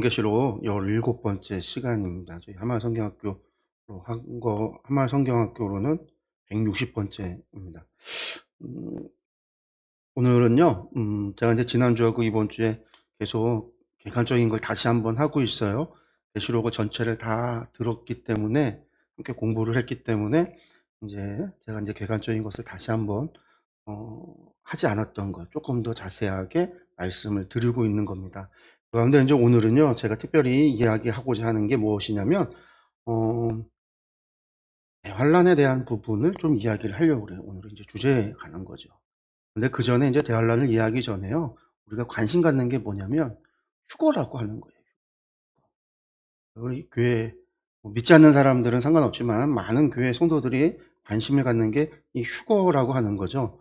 요한계시록 17번째 시간입니다. 저희 한마을성경학교로 한마을성경학교로는 160번째입니다. 오늘은요, 제가 이제 지난주하고 이번주에 계속 객관적인 걸 다시 한번 하고 있어요. 계시록을 전체를 다 들었기 때문에, 함께 공부를 했기 때문에, 이제 제가 이제 객관적인 것을 다시 한번, 하지 않았던 것, 조금 더 자세하게 말씀을 드리고 있는 겁니다. 그런데 이제 오늘은요, 제가 특별히 이야기하고자 하는 게 무엇이냐면, 어, 대환란에 대한 부분을 좀 이야기를 하려고 그래요. 오늘은 이제 주제에 관한 거죠. 근데 그 전에 이제 대환란을 이해하기 전에요, 우리가 관심 갖는 게 뭐냐면, 휴거라고 하는 거예요. 우리 교회, 믿지 않는 사람들은 상관없지만, 많은 교회 성도들이 관심을 갖는 게 이 휴거라고 하는 거죠.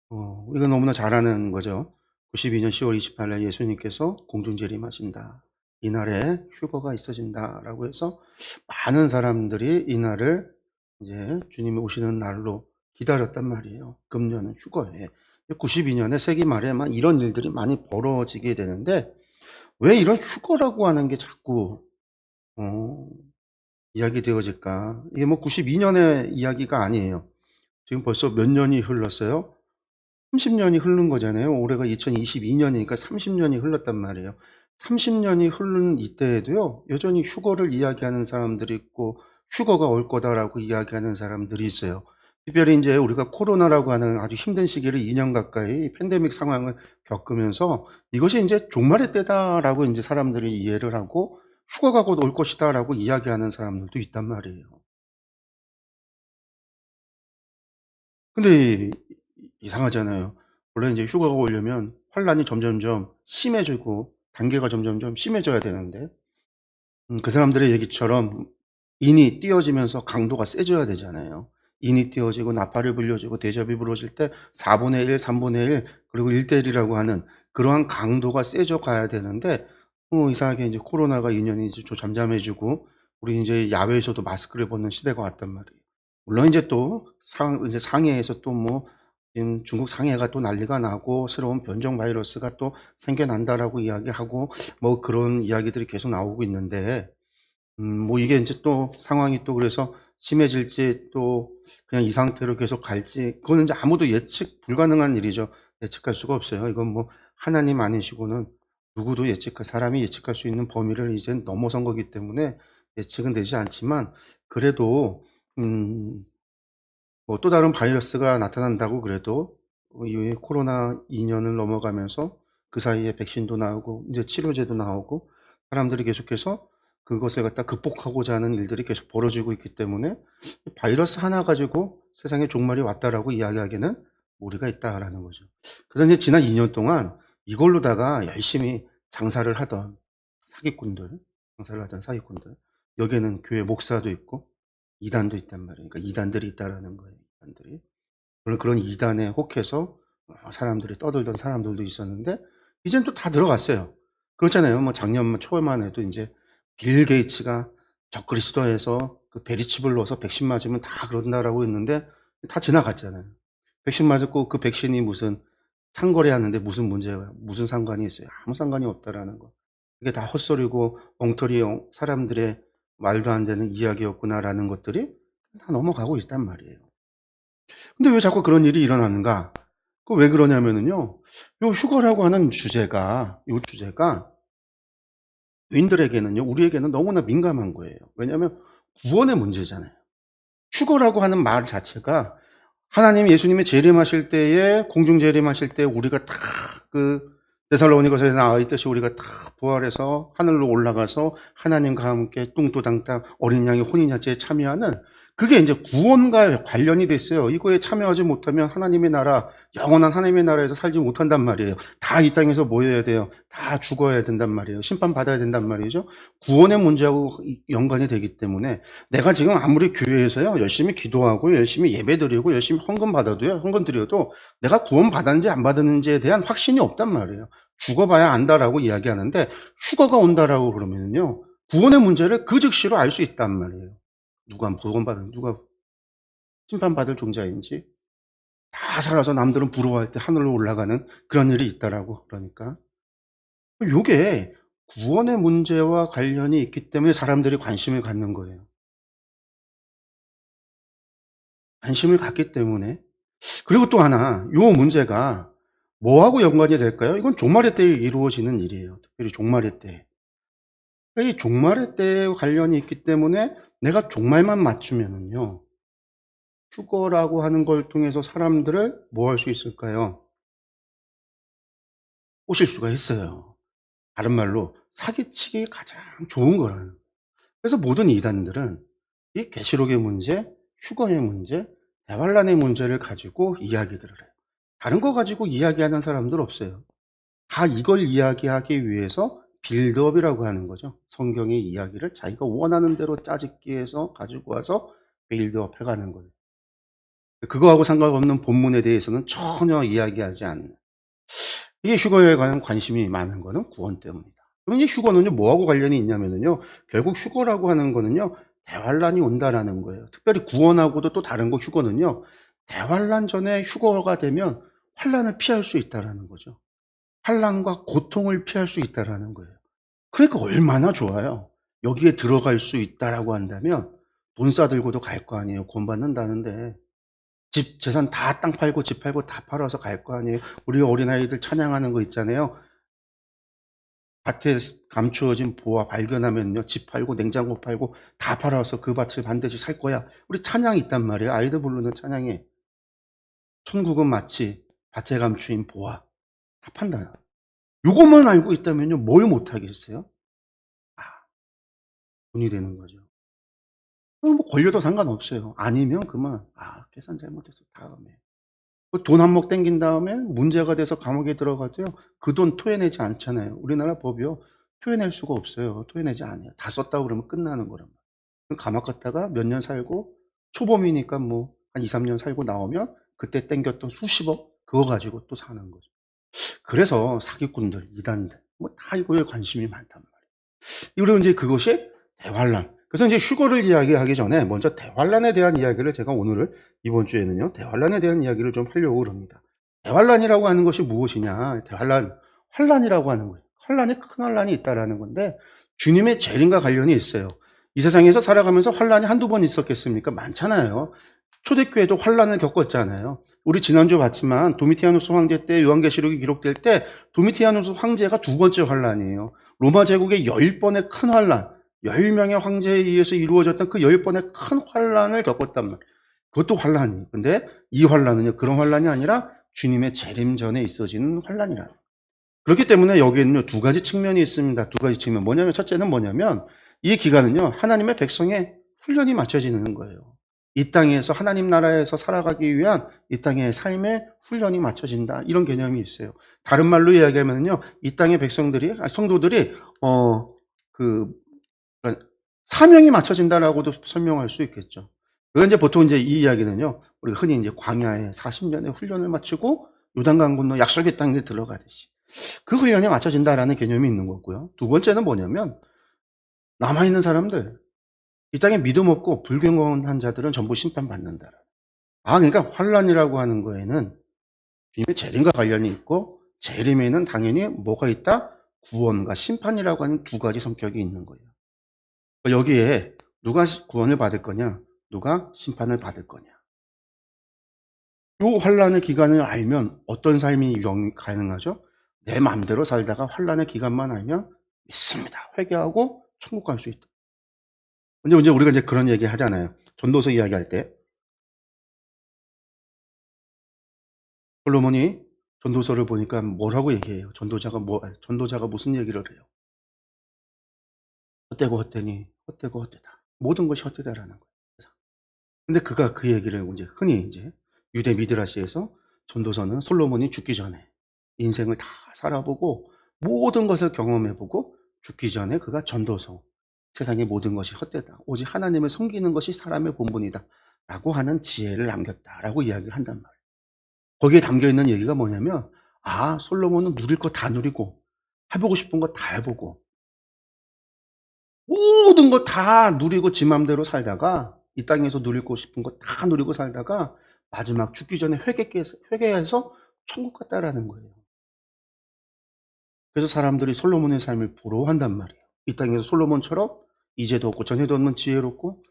우리가 너무나 잘 아는 거죠. 92년 10월 28일 예수님께서 공중재림하신다. 이날에 휴거가 있어진다라고 해서 많은 사람들이 이날을 이제 주님이 오시는 날로 기다렸단 말이에요. 금년은 휴거에. 92년에 세기 말에만 이런 일들이 많이 벌어지게 되는데, 왜 이런 휴거라고 하는 게 자꾸 어, 이야기되어질까? 이게 뭐 92년의 이야기가 아니에요. 지금 벌써 몇 년이 흘렀어요? 30년이 흐른 거잖아요. 올해가 2022년이니까 30년이 흘렀단 말이에요. 30년이 흐른 이때에도요, 여전히 휴거를 이야기하는 사람들이 있고, 휴거가 올 거다라고 이야기하는 사람들이 있어요. 특별히 이제 우리가 코로나라고 하는 아주 힘든 시기를 2년 가까이 팬데믹 상황을 겪으면서 이것이 이제 종말의 때다라고 이제 사람들이 이해를 하고, 휴거가 곧 올 것이다라고 이야기하는 사람들도 있단 말이에요. 근데 이상하잖아요. 원래 이제 휴가가 오려면 환란이 점점점 심해지고 단계가 점점점 심해져야 되는데, 그 사람들의 얘기처럼 인이 띄어지면서 강도가 세져야 되잖아요. 인이 띄어지고 나팔을 불려주고 대접이 부러질 때 4분의 1, 3분의 1, 그리고 1대 1이라고 하는 그러한 강도가 세져 가야 되는데, 이상하게 이제 코로나가 2년이 이제 좀 잠잠해지고, 우리 이제 야외에서도 마스크를 벗는 시대가 왔단 말이에요. 물론 이제 또 이제 상해에서 또 뭐, 지금 중국 상해가 또 난리가 나고 새로운 변종 바이러스가 또 생겨난다라고 이야기하고 뭐 그런 이야기들이 계속 나오고 있는데, 뭐 이게 이제 또 상황이 또 그래서 심해질지 또 그냥 이 상태로 계속 갈지, 그거는 이제 아무도 예측 불가능한 일이죠. 예측할 수가 없어요. 이건 뭐 하나님 아니시고는 누구도 사람이 예측할 수 있는 범위를 이제 넘어선 거기 때문에 예측은 되지 않지만, 그래도, 음, 뭐 또 다른 바이러스가 나타난다고 그래도 이 코로나 2년을 넘어가면서 그 사이에 백신도 나오고 이제 치료제도 나오고 사람들이 계속해서 그것을 갖다 극복하고자 하는 일들이 계속 벌어지고 있기 때문에, 바이러스 하나 가지고 세상에 종말이 왔다라고 이야기하기는 무리가 있다라는 거죠. 그래서 이제 지난 2년 동안 이걸로다가 열심히 장사를 하던 사기꾼들, 장사를 하던 사기꾼들, 여기에는 교회 목사도 있고 이단도 있단 말이에요. 그러니까 이단들이 있다라는 거예요. 이단들이. 물론 그런 이단에 혹해서 사람들이 떠들던 사람들도 있었는데, 이젠 또 다 들어갔어요. 그렇잖아요. 뭐 작년 초에만 해도 이제 빌 게이츠가 적그리스도에서 그 베리칩을 넣어서 백신 맞으면 다 그런다라고 했는데 다 지나갔잖아요. 백신 맞았고 그 백신이 무슨 상거래하는데 무슨 문제가, 무슨 상관이 있어요? 아무 상관이 없다라는 거. 그게 다 헛소리고 엉터리 사람들의 말도 안 되는 이야기였구나라는 것들이 다 넘어가고 있단 말이에요. 근데 왜 자꾸 그런 일이 일어나는가? 그 왜 그러냐면은요, 요 휴거라고 하는 주제가 유인들에게는요, 우리에게는 너무나 민감한 거예요. 왜냐하면 구원의 문제잖아요. 휴거라고 하는 말 자체가 하나님 예수님이 재림하실 때에, 공중 재림하실 때 우리가 다 그 데살로니가서에 나와 있듯이 우리가 다 부활해서 하늘로 올라가서 하나님과 함께 뚱뚱땅땅 어린 양의 혼인잔치에 참여하는, 그게 이제 구원과 관련이 됐어요. 이거에 참여하지 못하면 하나님의 나라, 영원한 하나님의 나라에서 살지 못한단 말이에요. 다 이 땅에서 뭐 해야 돼요? 다 죽어야 된단 말이에요. 심판받아야 된단 말이죠. 구원의 문제하고 연관이 되기 때문에, 내가 지금 아무리 교회에서요 열심히 기도하고 열심히 예배드리고 열심히 헌금 받아도요, 헌금 드려도 내가 구원 받았는지 안 받았는지에 대한 확신이 없단 말이에요. 죽어봐야 안다라고 이야기하는데, 휴거가 온다라고 그러면요, 구원의 문제를 그 즉시로 알 수 있단 말이에요. 누가 구원받은, 누가 심판받을 종자인지. 다 살아서 남들은 부러워할 때 하늘로 올라가는 그런 일이 있다라고. 그러니까 요게 구원의 문제와 관련이 있기 때문에 사람들이 관심을 갖는 거예요. 관심을 갖기 때문에. 그리고 또 하나, 요 문제가 뭐하고 연관이 될까요? 이건 종말의 때에 이루어지는 일이에요. 특별히 종말의 때. 이 종말의 때에 관련이 있기 때문에 내가 종말만 맞추면은요, 휴거라고 하는 걸 통해서 사람들을 뭐 할 수 있을까요? 꼬실 수가 있어요. 다른 말로 사기치기 가장 좋은 거라는. 그래서 모든 이단들은 이 계시록의 문제, 휴거의 문제, 대환란의 문제를 가지고 이야기들을 해요. 다른 거 가지고 이야기하는 사람들 없어요. 다 이걸 이야기하기 위해서 빌드업이라고 하는 거죠. 성경의 이야기를 자기가 원하는 대로 짜집기 위해서 가지고 와서 빌드업 해가는 거예요. 그거하고 상관없는 본문에 대해서는 전혀 이야기하지 않는. 이게 휴거에 관한 관심이 많은 거는 구원 때문이다. 그럼 이 휴거는요, 뭐하고 관련이 있냐면요, 결국 휴거라고 하는 거는요, 대환란이 온다라는 거예요. 특별히 구원하고도 또 다른 거 휴거는요, 대환란 전에 휴거가 되면 환란을 피할 수 있다라는 거죠. 환란과 고통을 피할 수 있다라는 거예요. 그러니까 얼마나 좋아요. 여기에 들어갈 수 있다라고 한다면 돈 싸들고도 갈 거 아니에요. 구원받는다는데. 집 재산 다 땅 팔고 집 팔고 다 팔아서 갈 거 아니에요. 우리 어린아이들 찬양하는 거 있잖아요. 밭에 감추어진 보화 발견하면요, 집 팔고 냉장고 팔고 다 팔아서 그 밭을 반드시 살 거야. 우리 찬양이 있단 말이에요. 아이들 부르는 찬양에. 천국은 마치 밭에 감추인 보화. 다 판다. 요것만 알고 있다면요, 뭘 못하겠어요? 아, 돈이 되는 거죠. 뭐 걸려도 상관없어요. 아니면 그만, 계산 잘못해서 다음에. 돈 한 몫 땡긴 다음에 문제가 돼서 감옥에 들어가도요, 그 돈 토해내지 않잖아요. 우리나라 법이요, 토해낼 수가 없어요. 토해내지 않아요. 다 썼다고 그러면 끝나는 거란 말이에요. 감옥 갔다가 몇 년 살고, 초범이니까 뭐, 한 2, 3년 살고 나오면, 그때 땡겼던 수십억, 그거 가지고 또 사는 거죠. 그래서 사기꾼들, 이단들, 뭐 다 이거에 관심이 많단 말이에요. 그리고 이제 그것이 대환란. 그래서 이제 휴거를 이야기하기 전에 먼저 대환란에 대한 이야기를 제가 오늘을 이번 주에는요, 대환란에 대한 이야기를 좀 하려고 합니다. 대환란이라고 하는 것이 무엇이냐? 대환란, 환란이라고 하는 거예요. 환란이 큰 환란이 있다라는 건데 주님의 재림과 관련이 있어요. 이 세상에서 살아가면서 환란이 한두 번 있었겠습니까? 많잖아요. 초대교회도 환란을 겪었잖아요. 우리 지난주 봤지만 도미티아누스 황제 때 요한계시록이 기록될 때 도미티아누스 황제가 두 번째 환란이에요. 로마 제국의 10번의 큰 환란, 10명의 황제에 의해서 이루어졌던 그 10번의 큰 환란을 겪었단 말이에요. 그것도 환란이에요. 근데 이 환란은요, 그런 환란이 아니라 주님의 재림 전에 있어지는 환란이라. 그렇기 때문에 여기에는요, 두 가지 측면이 있습니다. 두 가지 측면. 뭐냐면, 첫째는 뭐냐면, 이 기간은요, 하나님의 백성의 훈련이 맞춰지는 거예요. 이 땅에서, 하나님 나라에서 살아가기 위한 이 땅의 삶의 훈련이 맞춰진다. 이런 개념이 있어요. 다른 말로 이야기하면요, 이 땅의 백성들이, 성도들이, 그, 그러니까 사명이 맞춰진다라고도 설명할 수 있겠죠. 그건 이제 보통 이제 이 이야기는요, 우리가 흔히 이제 광야에 40년의 훈련을 마치고 요단강 건너 약속의 땅에 들어가듯이 그 훈련이 맞춰진다라는 개념이 있는 거고요. 두 번째는 뭐냐면 남아있는 사람들, 이 땅에 믿음 없고 불경건한 자들은 전부 심판받는다. 그러니까 환란이라고 하는 거에는 주님의 재림과 관련이 있고 재림에는 당연히 뭐가 있다? 구원과 심판이라고 하는 두 가지 성격이 있는 거예요. 여기에 누가 구원을 받을 거냐, 누가 심판을 받을 거냐. 이 환란의 기간을 알면 어떤 삶이 가능하죠? 내 마음대로 살다가 환란의 기간만 알면 믿습니다. 회개하고 천국 갈 수 있다. 근데 이제 우리가 이제 그런 얘기 하잖아요. 전도서 이야기할 때 솔로몬이 전도서를 보니까 뭐라고 얘기해요? 전도자가 무슨 얘기를 해요? 헛되고 헛되니 헛되고 헛되다. 모든 것이 헛되다라는 거예요. 근데 그가 그 얘기를 이제 흔히 이제 유대 미드라시에서 전도서는 솔로몬이 죽기 전에 인생을 다 살아보고 모든 것을 경험해보고 죽기 전에 그가 전도서, 세상의 모든 것이 헛되다, 오직 하나님을 섬기는 것이 사람의 본분이다 라고 하는 지혜를 남겼다라고 이야기를 한단 말이에요. 거기에 담겨있는 얘기가 뭐냐면 솔로몬은 누릴 거 다 누리고 해보고 싶은 거 다 해보고 모든 거 다 누리고 지 맘대로 살다가 이 땅에서 누리고 싶은 거 다 누리고 살다가 마지막 죽기 전에 회개해서 천국 갔다라는 거예요. 그래서 사람들이 솔로몬의 삶을 부러워한단 말이에요. 이 땅에서 솔로몬처럼 이제도 없고 전에도 없는 지혜롭고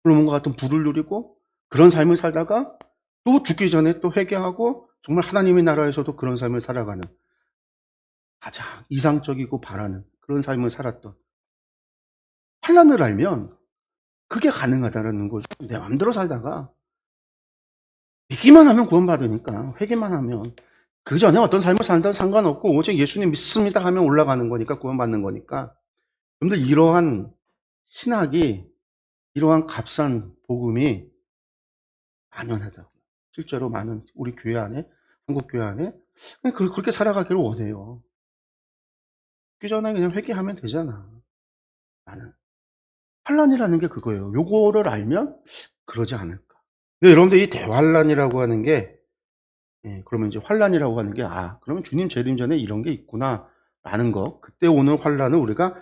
솔로몬과 같은 부를 누리고 그런 삶을 살다가 또 죽기 전에 또 회개하고 정말 하나님의 나라에서도 그런 삶을 살아가는 가장 이상적이고 바라는 그런 삶을 살았던 환란을 알면 그게 가능하다는 거죠. 내 마음대로 살다가 믿기만 하면 구원받으니까 회개만 하면 그 전에 어떤 삶을 산다도 상관없고 오직 예수님 믿습니다 하면 올라가는 거니까 구원받는 거니까 여러분들 이러한 신학이 이러한 값싼 복음이 만연하다고 실제로 많은 우리 교회 안에 한국 교회 안에 그렇게 살아가기를 원해요. 그 전에 그냥 회개하면 되잖아. 나는 환란이라는 게 그거예요. 요거를 알면 그러지 않을까. 근데 여러분들 이 대환란이라고 하는 게 그러면 이제 환란이라고 하는 게 그러면 주님 재림 전에 이런 게 있구나라는 거. 그때 오는 환란을 우리가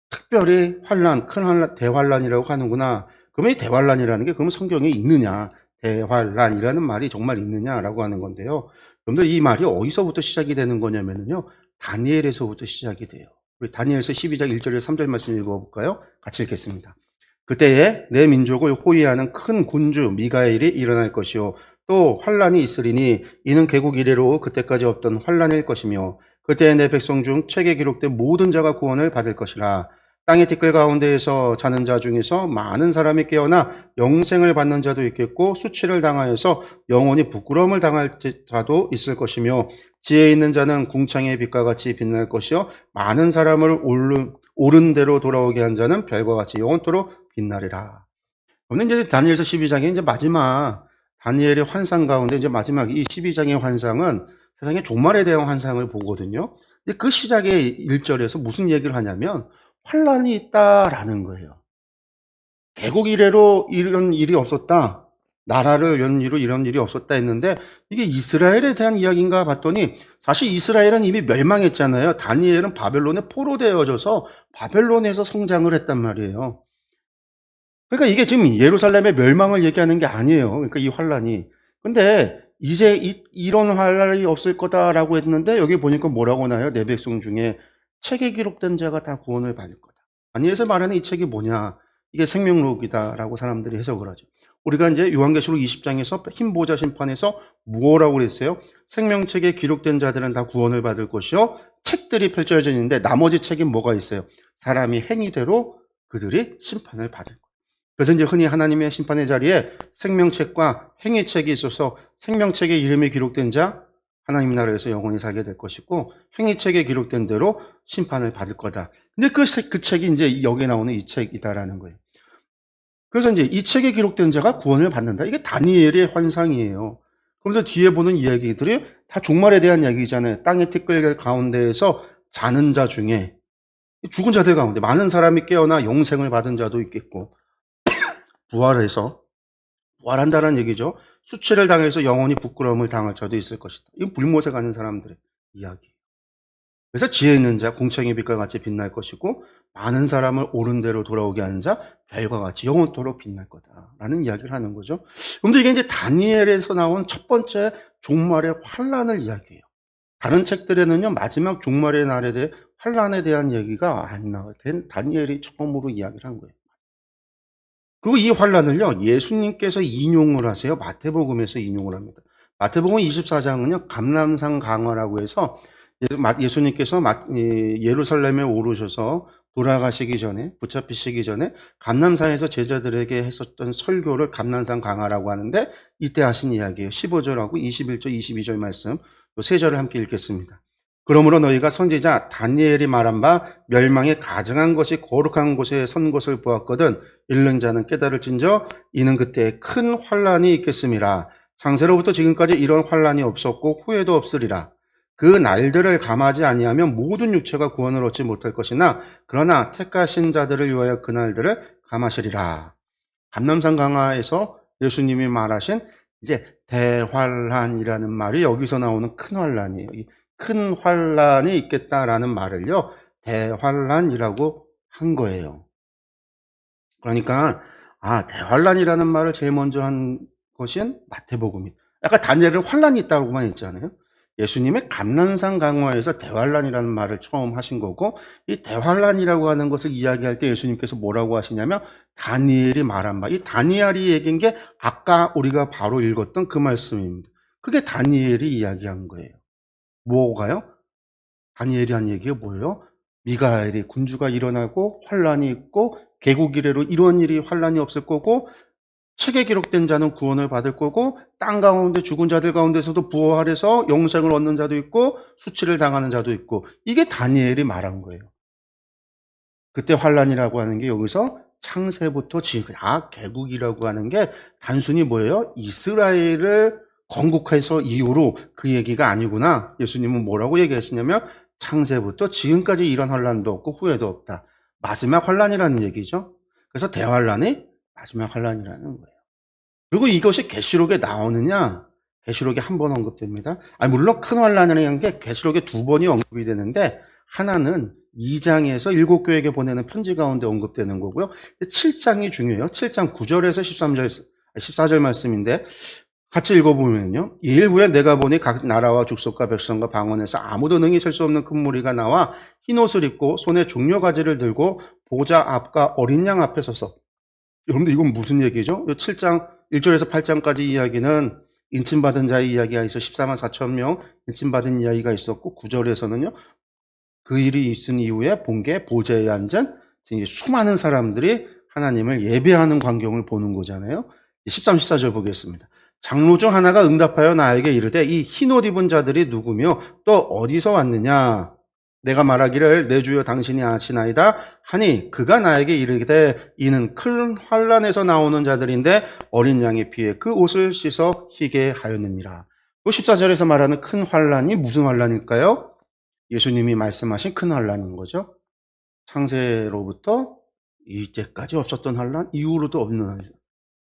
특별히 환란, 큰 환란, 대환란이라고 하는구나. 그러면 이 대환란이라는 게 그러면 성경에 있느냐? 대환란이라는 말이 정말 있느냐라고 하는 건데요. 여러분들 이 말이 어디서부터 시작이 되는 거냐면요. 다니엘에서부터 시작이 돼요. 우리 다니엘서 12장 1절에서 3절 말씀 읽어볼까요? 같이 읽겠습니다. 그때에 내 민족을 호위하는 큰 군주 미가엘이 일어날 것이요 또 환란이 있으리니 이는 개국 이래로 그때까지 없던 환란일 것이며 그때에 내 백성 중 책에 기록된 모든 자가 구원을 받을 것이라. 땅의 티끌 가운데에서 자는 자 중에서 많은 사람이 깨어나 영생을 받는 자도 있겠고 수치를 당하여서 영원히 부끄러움을 당할 자도 있을 것이며 지혜 있는 자는 궁창의 빛과 같이 빛날 것이요 많은 사람을 옳은 대로 돌아오게 한 자는 별과 같이 영원토록 빛나리라. 오늘 이제 다니엘서 12장의 이제 마지막 다니엘의 환상 가운데 이제 마지막 이 12장의 환상은 세상의 종말에 대한 환상을 보거든요. 근데 그 시작의 1절에서 무슨 얘기를 하냐면 환란이 있다라는 거예요. 개국 이래로 이런 일이 없었다. 나라를 연 이로 이런 일이 없었다 했는데 이게 이스라엘에 대한 이야기인가 봤더니 사실 이스라엘은 이미 멸망했잖아요. 다니엘은 바벨론에 포로되어져서 바벨론에서 성장을 했단 말이에요. 그러니까 이게 지금 예루살렘의 멸망을 얘기하는 게 아니에요. 그러니까 이 환란이. 근데 이제 이런 환란이 없을 거다라고 했는데 여기 보니까 뭐라고 나요? 내 백성 중에 책에 기록된 자가 다 구원을 받을 거다. 다니엘서 말하는 이 책이 뭐냐? 이게 생명록이다라고 사람들이 해석을 하죠. 우리가 이제 요한계시록 20장에서 흰보자 심판에서 뭐라고 그랬어요? 생명책에 기록된 자들은 다 구원을 받을 것이요. 책들이 펼쳐져 있는데 나머지 책이 뭐가 있어요? 사람이 행위대로 그들이 심판을 받을 거예요. 그래서 이제 흔히 하나님의 심판의 자리에 생명책과 행위책이 있어서 생명책에 이름이 기록된 자 하나님 나라에서 영원히 살게 될 것이고 행위책에 기록된 대로 심판을 받을 거다. 근데 그 책이 이제 여기에 나오는 이 책이다라는 거예요. 그래서 이제 이 책에 기록된 자가 구원을 받는다. 이게 다니엘의 환상이에요. 그러면서 뒤에 보는 이야기들이 다 종말에 대한 이야기잖아요. 땅의 티끌 가운데에서 자는 자 중에 죽은 자들 가운데 많은 사람이 깨어나 영생을 받은 자도 있겠고 부활한다는 얘기죠. 수치를 당해서 영원히 부끄러움을 당할 자도 있을 것이다. 이건 불못에 가는 사람들의 이야기. 그래서 지혜 있는 자, 공창의 빛과 같이 빛날 것이고 많은 사람을 옳은 대로 돌아오게 하는 자, 별과 같이 영원토록 빛날 거다라는 이야기를 하는 거죠. 그런데 이게 이제 다니엘에서 나온 첫 번째 종말의 환란을 이야기해요. 다른 책들에는요 마지막 종말의 날에 대해 환란에 대한 얘기가 안 나와요. 다니엘이 처음으로 이야기를 한 거예요. 그리고 이 환란을요 예수님께서 인용을 하세요. 마태복음에서 인용을 합니다. 마태복음 24장은요 감람산 강화라고 해서 예수님께서 예루살렘에 오르셔서 돌아가시기 전에 붙잡히시기 전에 감람산에서 제자들에게 했었던 설교를 감람산 강화라고 하는데 이때 하신 이야기예요. 15절하고 21절 22절 말씀 이 세 절을 함께 읽겠습니다. 그러므로 너희가 선지자 다니엘이 말한 바 멸망에 가증한 것이 거룩한 곳에 선 것을 보았거든 읽는 자는 깨달을진저 이는 그때 큰 환란이 있겠음이라. 창세로부터 지금까지 이런 환란이 없었고 후에도 없으리라. 그 날들을 감하지 아니하면 모든 육체가 구원을 얻지 못할 것이나 그러나 택하신 자들을 위하여 그 날들을 감하시리라. 감람산 강화에서 예수님이 말하신 이제 대환란이라는 말이 여기서 나오는 큰 환란이에요. 큰 환란이 있겠다라는 말을요 대환란이라고 한 거예요. 그러니까 대환란이라는 말을 제일 먼저 한 것은 마태복음이. 아까 다니엘은 환란이 있다고만 했잖아요. 예수님의 감람산 강화에서 대환란이라는 말을 처음 하신 거고, 이 대환란이라고 하는 것을 이야기할 때 예수님께서 뭐라고 하시냐면 다니엘이 말한 바, 이 다니엘이 얘기한 게 아까 우리가 바로 읽었던 그 말씀입니다. 그게 다니엘이 이야기한 거예요. 뭐가요? 다니엘이 한 얘기가 뭐예요? 미가엘이 군주가 일어나고 환란이 있고 개국 이래로 이런 일이 환란이 없을 거고 책에 기록된 자는 구원을 받을 거고 땅 가운데 죽은 자들 가운데서도 부활해서 영생을 얻는 자도 있고 수치를 당하는 자도 있고, 이게 다니엘이 말한 거예요. 그때 환란이라고 하는 게 여기서 창세부터 지금 개국이라고 하는 게 단순히 뭐예요? 이스라엘을 건국해서 이후로 그 얘기가 아니구나. 예수님은 뭐라고 얘기하시냐면 창세부터 지금까지 이런 환란도 없고 후회도 없다. 마지막 환란이라는 얘기죠. 그래서 대환란이 마지막 환란이라는 거예요. 그리고 이것이 계시록에 나오느냐? 계시록에 한 번 언급됩니다. 물론 큰 환란이라는 게 계시록에 2번이 언급이 되는데, 하나는 2장에서 7교회에게 보내는 편지 가운데 언급되는 거고요. 7장이 중요해요. 7장 9절에서 14절 말씀인데 같이 읽어보면요. 이일 후에 내가 보니 각 나라와 족속과 백성과 방언에서 아무도 능히 셀 수 없는 큰 무리가 나와 흰옷을 입고 손에 종려가지를 들고 보좌 앞과 어린 양 앞에 서서. 여러분들 이건 무슨 얘기죠? 7장 1절에서 8장까지 이야기는 인침받은 자의 이야기가 있어 14만 4천 명 인침받은 이야기가 있었고, 9절에서는요. 그 일이 있은 이후에 본 게 보좌에 앉은 수많은 사람들이 하나님을 예배하는 광경을 보는 거잖아요. 13, 14절 보겠습니다. 장로 중 하나가 응답하여 나에게 이르되 이 흰옷 입은 자들이 누구며 또 어디서 왔느냐? 내가 말하기를 내 주여 당신이 아시나이다 하니 그가 나에게 이르되 이는 큰 환란에서 나오는 자들인데 어린 양의 피에 그 옷을 씻어 희게 하였느니라. 14절에서 말하는 큰 환란이 무슨 환란일까요? 예수님이 말씀하신 큰 환란인 거죠. 창세로부터 이때까지 없었던 환란, 이후로도 없는 환란,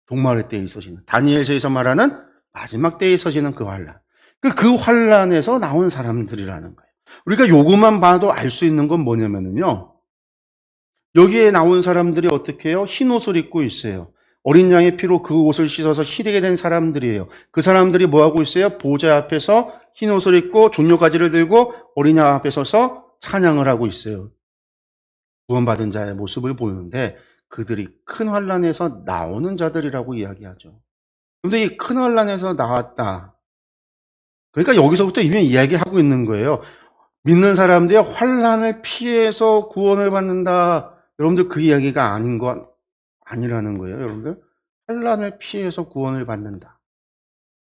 종말의 때에 있어지는, 다니엘서에서 말하는 마지막 때에 있어지는 그 환란. 그 환란에서 나온 사람들이라는 거예요. 우리가 요것만 봐도 알 수 있는 건 뭐냐면요. 여기에 나온 사람들이 어떻게 해요? 흰 옷을 입고 있어요. 어린 양의 피로 그 옷을 씻어서 희되게 된 사람들이에요. 그 사람들이 뭐 하고 있어요? 보좌 앞에서 흰 옷을 입고 종려가지를 들고 어린 양 앞에 서서 찬양을 하고 있어요. 구원받은 자의 모습을 보이는데 그들이 큰 환란에서 나오는 자들이라고 이야기하죠. 그런데 이 큰 환란에서 나왔다. 그러니까 여기서부터 이미 이야기하고 있는 거예요. 믿는 사람들이 환란을 피해서 구원을 받는다. 여러분들 그 이야기가 아닌 건 아니라는 거예요. 여러분들 환란을 피해서 구원을 받는다.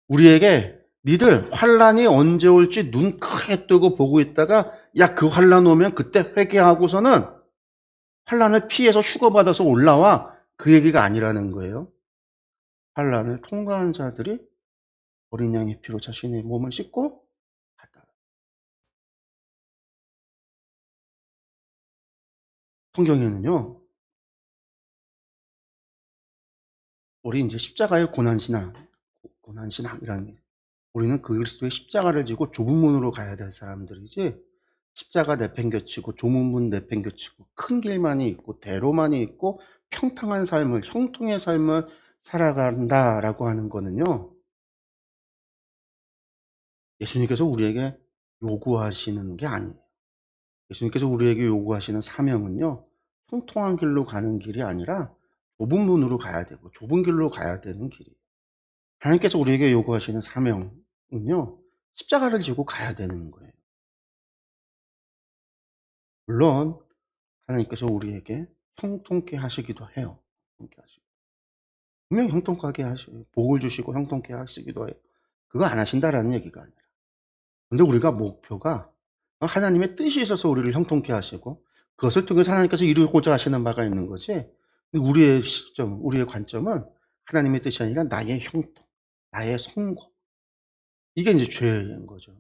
우리에게 니들 환란이 언제 올지 눈 크게 뜨고 보고 있다가 야 그 환란 오면 그때 회개하고서는 환란을 피해서 휴거받아서 올라와, 그 얘기가 아니라는 거예요. 환란을 통과한 자들이 어린 양의 피로 자신의 몸을 씻고 갔다. 성경에는요, 우리 이제 십자가의 고난신앙이라는 게, 우리는 그리스도의 십자가를 지고 좁은 문으로 가야 될 사람들이지, 십자가 내팽겨치고 좁은 문 내팽겨치고 큰 길만이 있고 대로만이 있고 평탄한 삶을, 형통의 삶을 살아간다라고 하는 거는요, 예수님께서 우리에게 요구하시는 게 아니에요. 예수님께서 우리에게 요구하시는 사명은요, 통통한 길로 가는 길이 아니라 좁은 문으로 가야 되고 좁은 길로 가야 되는 길이에요. 하나님께서 우리에게 요구하시는 사명은요, 십자가를 지고 가야 되는 거예요. 물론 하나님께서 우리에게 형통케 하시기도 해요. 분명히 형통하게 하시고 복을 주시고 형통케 하시기도 해요. 그거 안 하신다라는 얘기가 아니라. 근데 우리가 목표가 하나님의 뜻이 있어서 우리를 형통케 하시고 그것을 통해서 하나님께서 이루고자 하시는 바가 있는 거지, 우리의 시점, 우리의 관점은 하나님의 뜻이 아니라 나의 형통, 나의 성공, 이게 이제 죄인 거죠.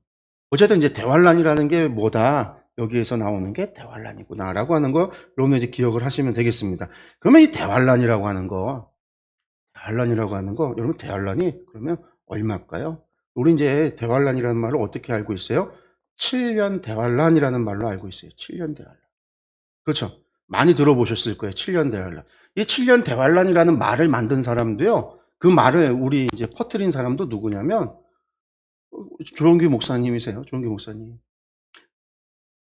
어쨌든 이제 대환란이라는 게 뭐다, 여기에서 나오는 게 대환란이구나라고 하는 거 여러분 이제 기억을 하시면 되겠습니다. 그러면 이 대환란이라고 하는 거 여러분 대환란이 그러면 얼마일까요? 우리 이제 대환란이라는 말을 어떻게 알고 있어요? 7년 대환란이라는 말로 알고 있어요. 7년 대환란. 그렇죠. 많이 들어보셨을 거예요. 7년 대환란. 이 7년 대환란이라는 말을 만든 사람도요, 그 말을 우리 이제 퍼뜨린 사람도 누구냐면 조영규 목사님이세요. 조영규 목사님.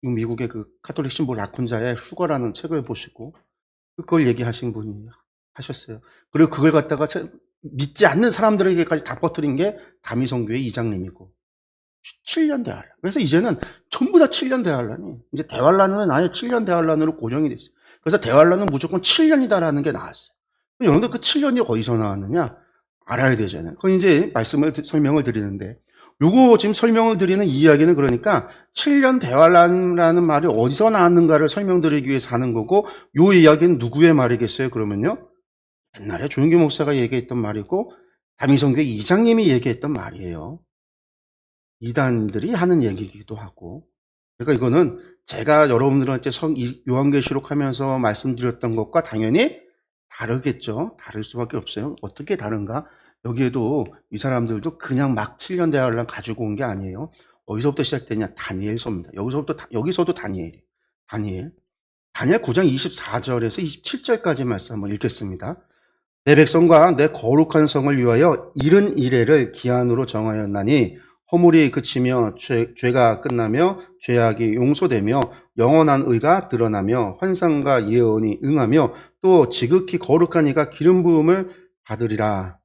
미국의 그 카톨릭 신부 라쿤자의 휴거라는 책을 보시고 그걸 얘기하신 분이 하셨어요. 그리고 그걸 갖다가 믿지 않는 사람들에게까지 다 퍼뜨린 게 다미성교회 이장님이고 7년 대환란. 그래서 이제는 전부 다 7년 대환란이 이제 대환란은 아예 7년 대환란으로 고정이 됐어요. 그래서 대환란은 무조건 7년이다라는 게 나왔어요. 여러분들 그 7년이 어디서 나왔느냐 알아야 되잖아요. 그건 이제 설명을 드리는데 요거 지금 설명을 드리는 이야기는 그러니까 7년 대환란이라는 말이 어디서 나왔는가를 설명드리기 위해서 하는 거고 요 이야기는 누구의 말이겠어요? 그러면요. 옛날에 조영규 목사가 얘기했던 말이고 다미성교회 이장님이 얘기했던 말이에요. 이단들이 하는 얘기이기도 하고. 그러니까 이거는 제가 여러분들한테 요한계시록 하면서 말씀드렸던 것과 당연히 다르겠죠. 다를 수밖에 없어요. 어떻게 다른가? 여기에도 이 사람들도 그냥 막 7년 대화를 가지고 온 게 아니에요. 어디서부터 시작되냐? 다니엘서입니다. 여기서도 다니엘이에요. 다니엘 9장 24절에서 27절까지 말씀 한번 읽겠습니다. 내 백성과 내 거룩한 성을 위하여 이른 이래를 기한으로 정하였나니 허물이 그치며 죄가 끝나며 죄악이 용서되며 영원한 의가 드러나며 환상과 예언이 응하며 또 지극히 거룩한 이가 기름 부음을 받으리라.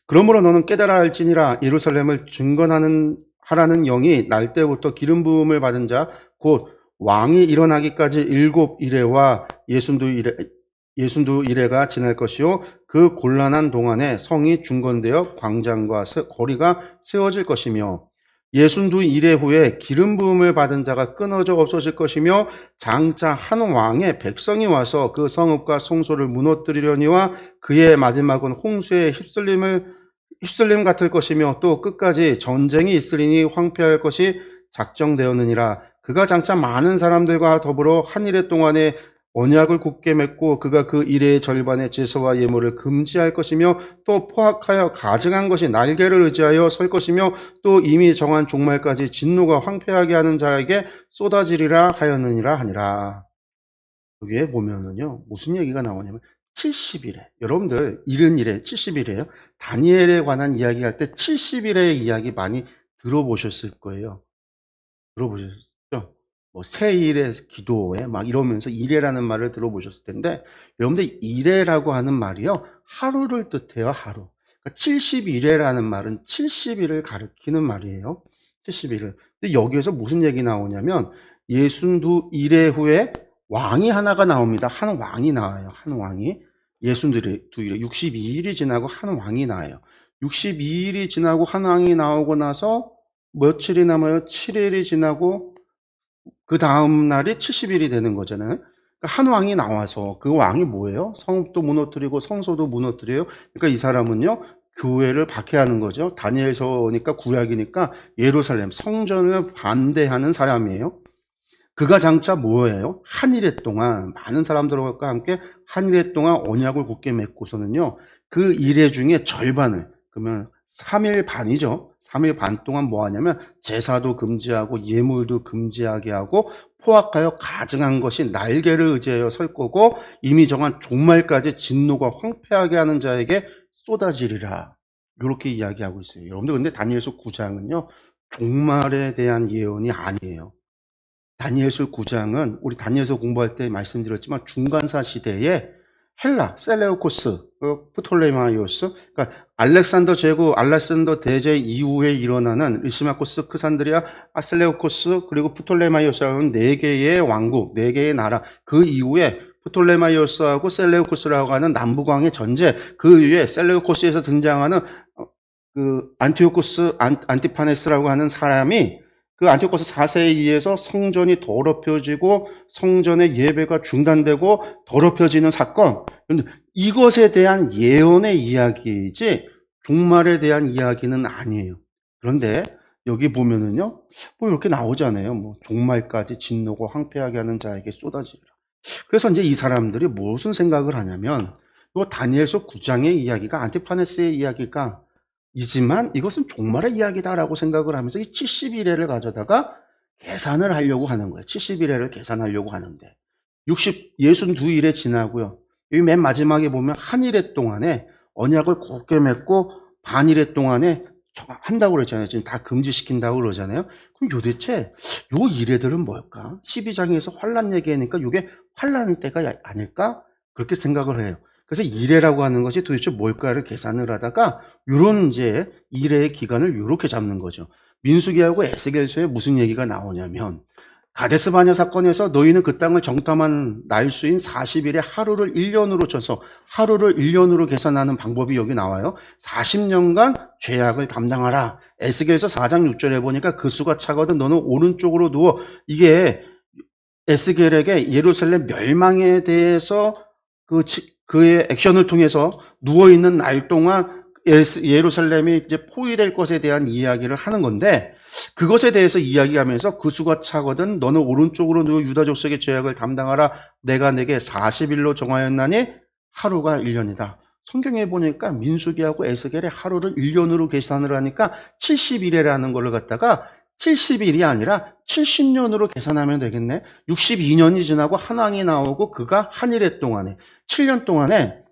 그러므로 너는 깨달아 알지니라. 예루살렘을 하라는 영이 날 때부터 기름 부음을 받은 자 곧 왕이 일어나기까지 7이레와 62이레가 지날 것이요 그 곤란한 동안에 성이 중건되어 광장과 거리가 세워질 것이며 62이레 후에 기름 부음을 받은 자가 끊어져 없어질 것이며 장차 한 왕의 백성이 와서 그 성읍과 성소를 무너뜨리려니와 그의 마지막은 홍수에 휩쓸림 같을 것이며 또 끝까지 전쟁이 있으리니 황폐할 것이 작정되었느니라. 그가 장차 많은 사람들과 더불어 한 이래 동안에 언약을 굳게 맺고 그가 그 이래의 절반의 제사와 예물을 금지할 것이며 또 포악하여 가증한 것이 날개를 의지하여 설 것이며 또 이미 정한 종말까지 진노가 황폐하게 하는 자에게 쏟아지리라 하였느니라 하니라. 여기에 보면은요 무슨 얘기가 나오냐면 70일에 여러분들 이른 일에 70일에요. 다니엘에 관한 이야기할 때 70일의 이야기 많이 들어보셨을 거예요. 들어보셨죠? 뭐 세일의 기도에 막 이러면서 이래라는 말을 들어보셨을 텐데 여러분들 이래라고 하는 말이요 하루를 뜻해요. 하루. 그러니까 70일에라는 말은 70일을 가리키는 말이에요. 70일을. 근데 여기에서 무슨 얘기 나오냐면 62일에 후에 왕이 하나가 나옵니다. 한 왕이 나와요. 한 왕이. 62일에 62일이 지나고 한 왕이 나와요. 62일이 지나고 한 왕이 나오고 나서 며칠이 남아요? 7일이 지나고 그 다음 날이 70일이 되는 거잖아요. 그러니까 한 왕이 나와서 그 왕이 뭐예요? 성읍도 무너뜨리고 성소도 무너뜨려요. 그러니까 이 사람은요. 교회를 박해하는 거죠. 다니엘서니까 구약이니까 예루살렘 성전을 반대하는 사람이에요. 그가 장차 뭐예요? 한 일해 동안 많은 사람들과 함께 한 일해 동안 언약을 굳게 맺고서는요. 그 일해 중에 절반을 그러면 3일 반이죠. 3일 반 동안 뭐 하냐면 제사도 금지하고 예물도 금지하게 하고 포악하여 가증한 것이 날개를 의지하여 설 거고 이미 정한 종말까지 진노가 황폐하게 하는 자에게 쏟아지리라. 이렇게 이야기하고 있어요. 여러분들 근데 다니엘서 9장은요. 종말에 대한 예언이 아니에요. 다니엘서 9장은 우리 다니엘서 공부할 때 말씀드렸지만 중간사 시대에 헬라, 셀레우코스, 프톨레마이오스, 그러니까 알렉산더 제국, 알렉산더 대제 이후에 일어나는 리시마코스, 크산드리아, 셀레우코스, 그리고 프톨레마이오스라는 4개의 왕국, 4개의 나라, 그 이후에 프톨레마이오스하고 셀레우코스라고 하는 남북왕의 전제, 그 이후에 셀레우코스에서 등장하는 그 안티오코스, 안티파네스라고 하는 사람이 그 안티오코스 4세에 의해서 성전이 더럽혀지고 성전의 예배가 중단되고 더럽혀지는 사건. 이것에 대한 예언의 이야기이지 종말에 대한 이야기는 아니에요. 그런데 여기 보면은요, 뭐 이렇게 나오잖아요. 뭐 종말까지 진노고 황폐하게 하는 자에게 쏟아지리라. 그래서 이제 이 사람들이 무슨 생각을 하냐면, 이 다니엘서 9장의 이야기가 안티파네스의 이야기가 이지만 이것은 종말의 이야기다라고 생각을 하면서 이 70일에를 가져다가 계산을 하려고 하는 거예요. 70일에를 계산하려고 하는데 62일에 지나고요. 여기 맨 마지막에 보면 한 일해 동안에 언약을 굳게 맺고 반일해 동안에 한다고 그랬잖아요. 지금 다 금지시킨다고 그러잖아요. 그럼 도대체 요 이래들은 뭘까? 12장에서 환란 얘기하니까 요게 환란 때가 아닐까? 그렇게 생각을 해요. 그래서 이래라고 하는 것이 도대체 뭘까를 계산을 하다가 요런 이제 이래의 기간을 요렇게 잡는 거죠. 민수기하고 에스겔서에 무슨 얘기가 나오냐면 가데스 바냐 사건에서 너희는 그 땅을 정탐한 날수인 40일에 하루를 1년으로 쳐서 하루를 1년으로 계산하는 방법이 여기 나와요. 40년간 죄악을 담당하라. 에스겔서 4장 6절에 보니까 그 수가 차거든 너는 오른쪽으로 누워. 이게 에스겔에게 예루살렘 멸망에 대해서 그의 액션을 통해서 누워있는 날 동안 예루살렘이 이제 포위될 것에 대한 이야기를 하는 건데 그것에 대해서 이야기하면서 그 수가 차거든 너는 오른쪽으로 누워 유다 족속의 죄악을 담당하라. 내가 내게 40일로 정하였나니 하루가 1년이다. 성경에 보니까 민수기하고 에스겔의 하루를 1년으로 계산을 하니까 70일이라는 걸 갖다가 70일이 아니라 70년으로 계산하면 되겠네. 62년이 지나고 한 왕이 나오고 그가 한 일해 동안에 7년 동안에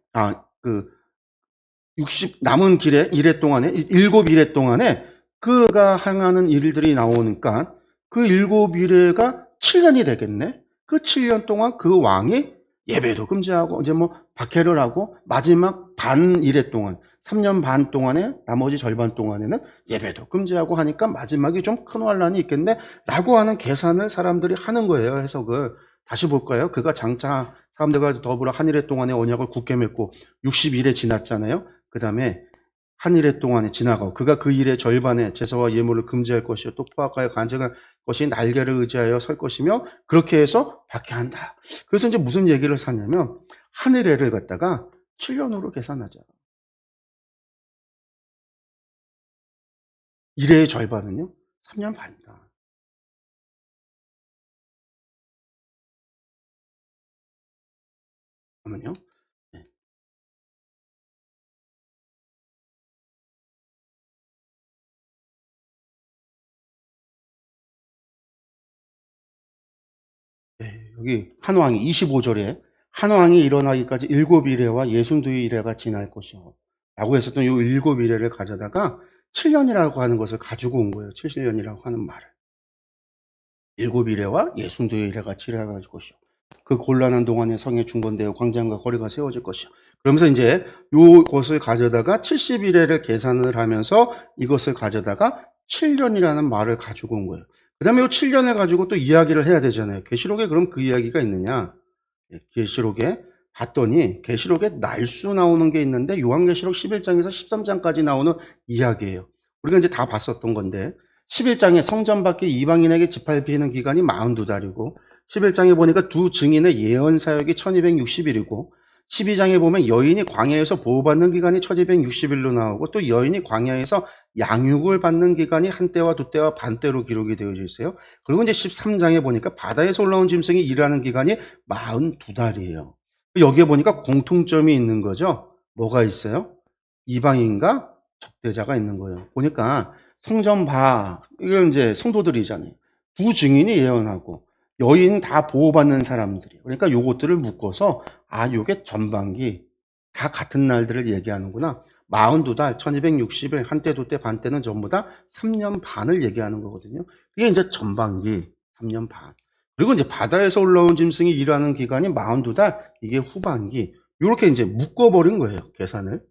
남은 일해 동안에 7일해 동안에 그가 행하는 일들이 나오니까 그 7일해가 7년이 되겠네. 그 7년 동안 그 왕이 예배도 금지하고 이제 뭐 박해를 하고 마지막 반 일해 동안 3년 반 동안에 나머지 절반 동안에는 예배도 금지하고 하니까 마지막에 좀 큰 환란이 있겠네 라고 하는 계산을 사람들이 하는 거예요. 해석을 다시 볼까요? 그가 장차 사람들과 더불어 한 일해 동안의 언약을 굳게 맺고 60일에 지났잖아요. 그 다음에 한 일해 동안에 지나가고 그가 그 일의 절반에 제사와 예물을 금지할 것이요 또 포악하여 간증할 것이 날개를 의지하여 설 것이며 그렇게 해서 박해한다. 그래서 이제 무슨 얘기를 하냐면 한 일해를 갖다가 7년으로 계산하자. 일해의 절반은요 3년 반이다. 그러면요 네. 네, 여기 한 왕이 25절에 한 왕이 일어나기까지 7일에와 62일에가 지날 것이요 라고 했었던 이 7일에를 가져다가 7년이라고 하는 것을 가지고 온 거예요. 70년이라고 하는 말을. 7일에와 62일에가 지나갈 것이요. 그 곤란한 동안에 성에 중건되어 광장과 거리가 세워질 것이요. 그러면서 이제 요것을 가져다가 70일에를 계산을 하면서 이것을 가져다가 7년이라는 말을 가지고 온 거예요. 그 다음에 이 7년을 가지고 또 이야기를 해야 되잖아요. 계시록에 그럼 그 이야기가 있느냐? 계시록에 봤더니 계시록에 날수 나오는 게 있는데 요한계시록 11장에서 13장까지 나오는 이야기예요. 우리가 이제 다 봤었던 건데 11장에 성전 밖에 이방인에게 짓밟히는 기간이 42달이고 11장에 보니까 두 증인의 예언 사역이 1260일이고 12장에 보면 여인이 광야에서 보호받는 기간이 1260일로 나오고 또 여인이 광야에서 양육을 받는 기간이 한때와 두때와 반때로 기록이 되어져 있어요. 그리고 이제 13장에 보니까 바다에서 올라온 짐승이 일하는 기간이 42달이에요. 여기에 보니까 공통점이 있는 거죠. 뭐가 있어요? 이방인과 적대자가 있는 거예요. 보니까 성전 이건 이제 성도들이잖아요. 두 증인이 예언하고 여인 다 보호받는 사람들이에요. 그러니까 요것들을 묶어서 요게 전반기 다 같은 날들을 얘기하는구나. 42달, 1260일, 한때, 두때, 반때는 전부 다 3년 반을 얘기하는 거거든요. 그게 이제 전반기 3년 반. 그리고 이제 바다에서 올라온 짐승이 일하는 기간이 42달, 이게 후반기. 이렇게 이제 묶어버린 거예요, 계산을.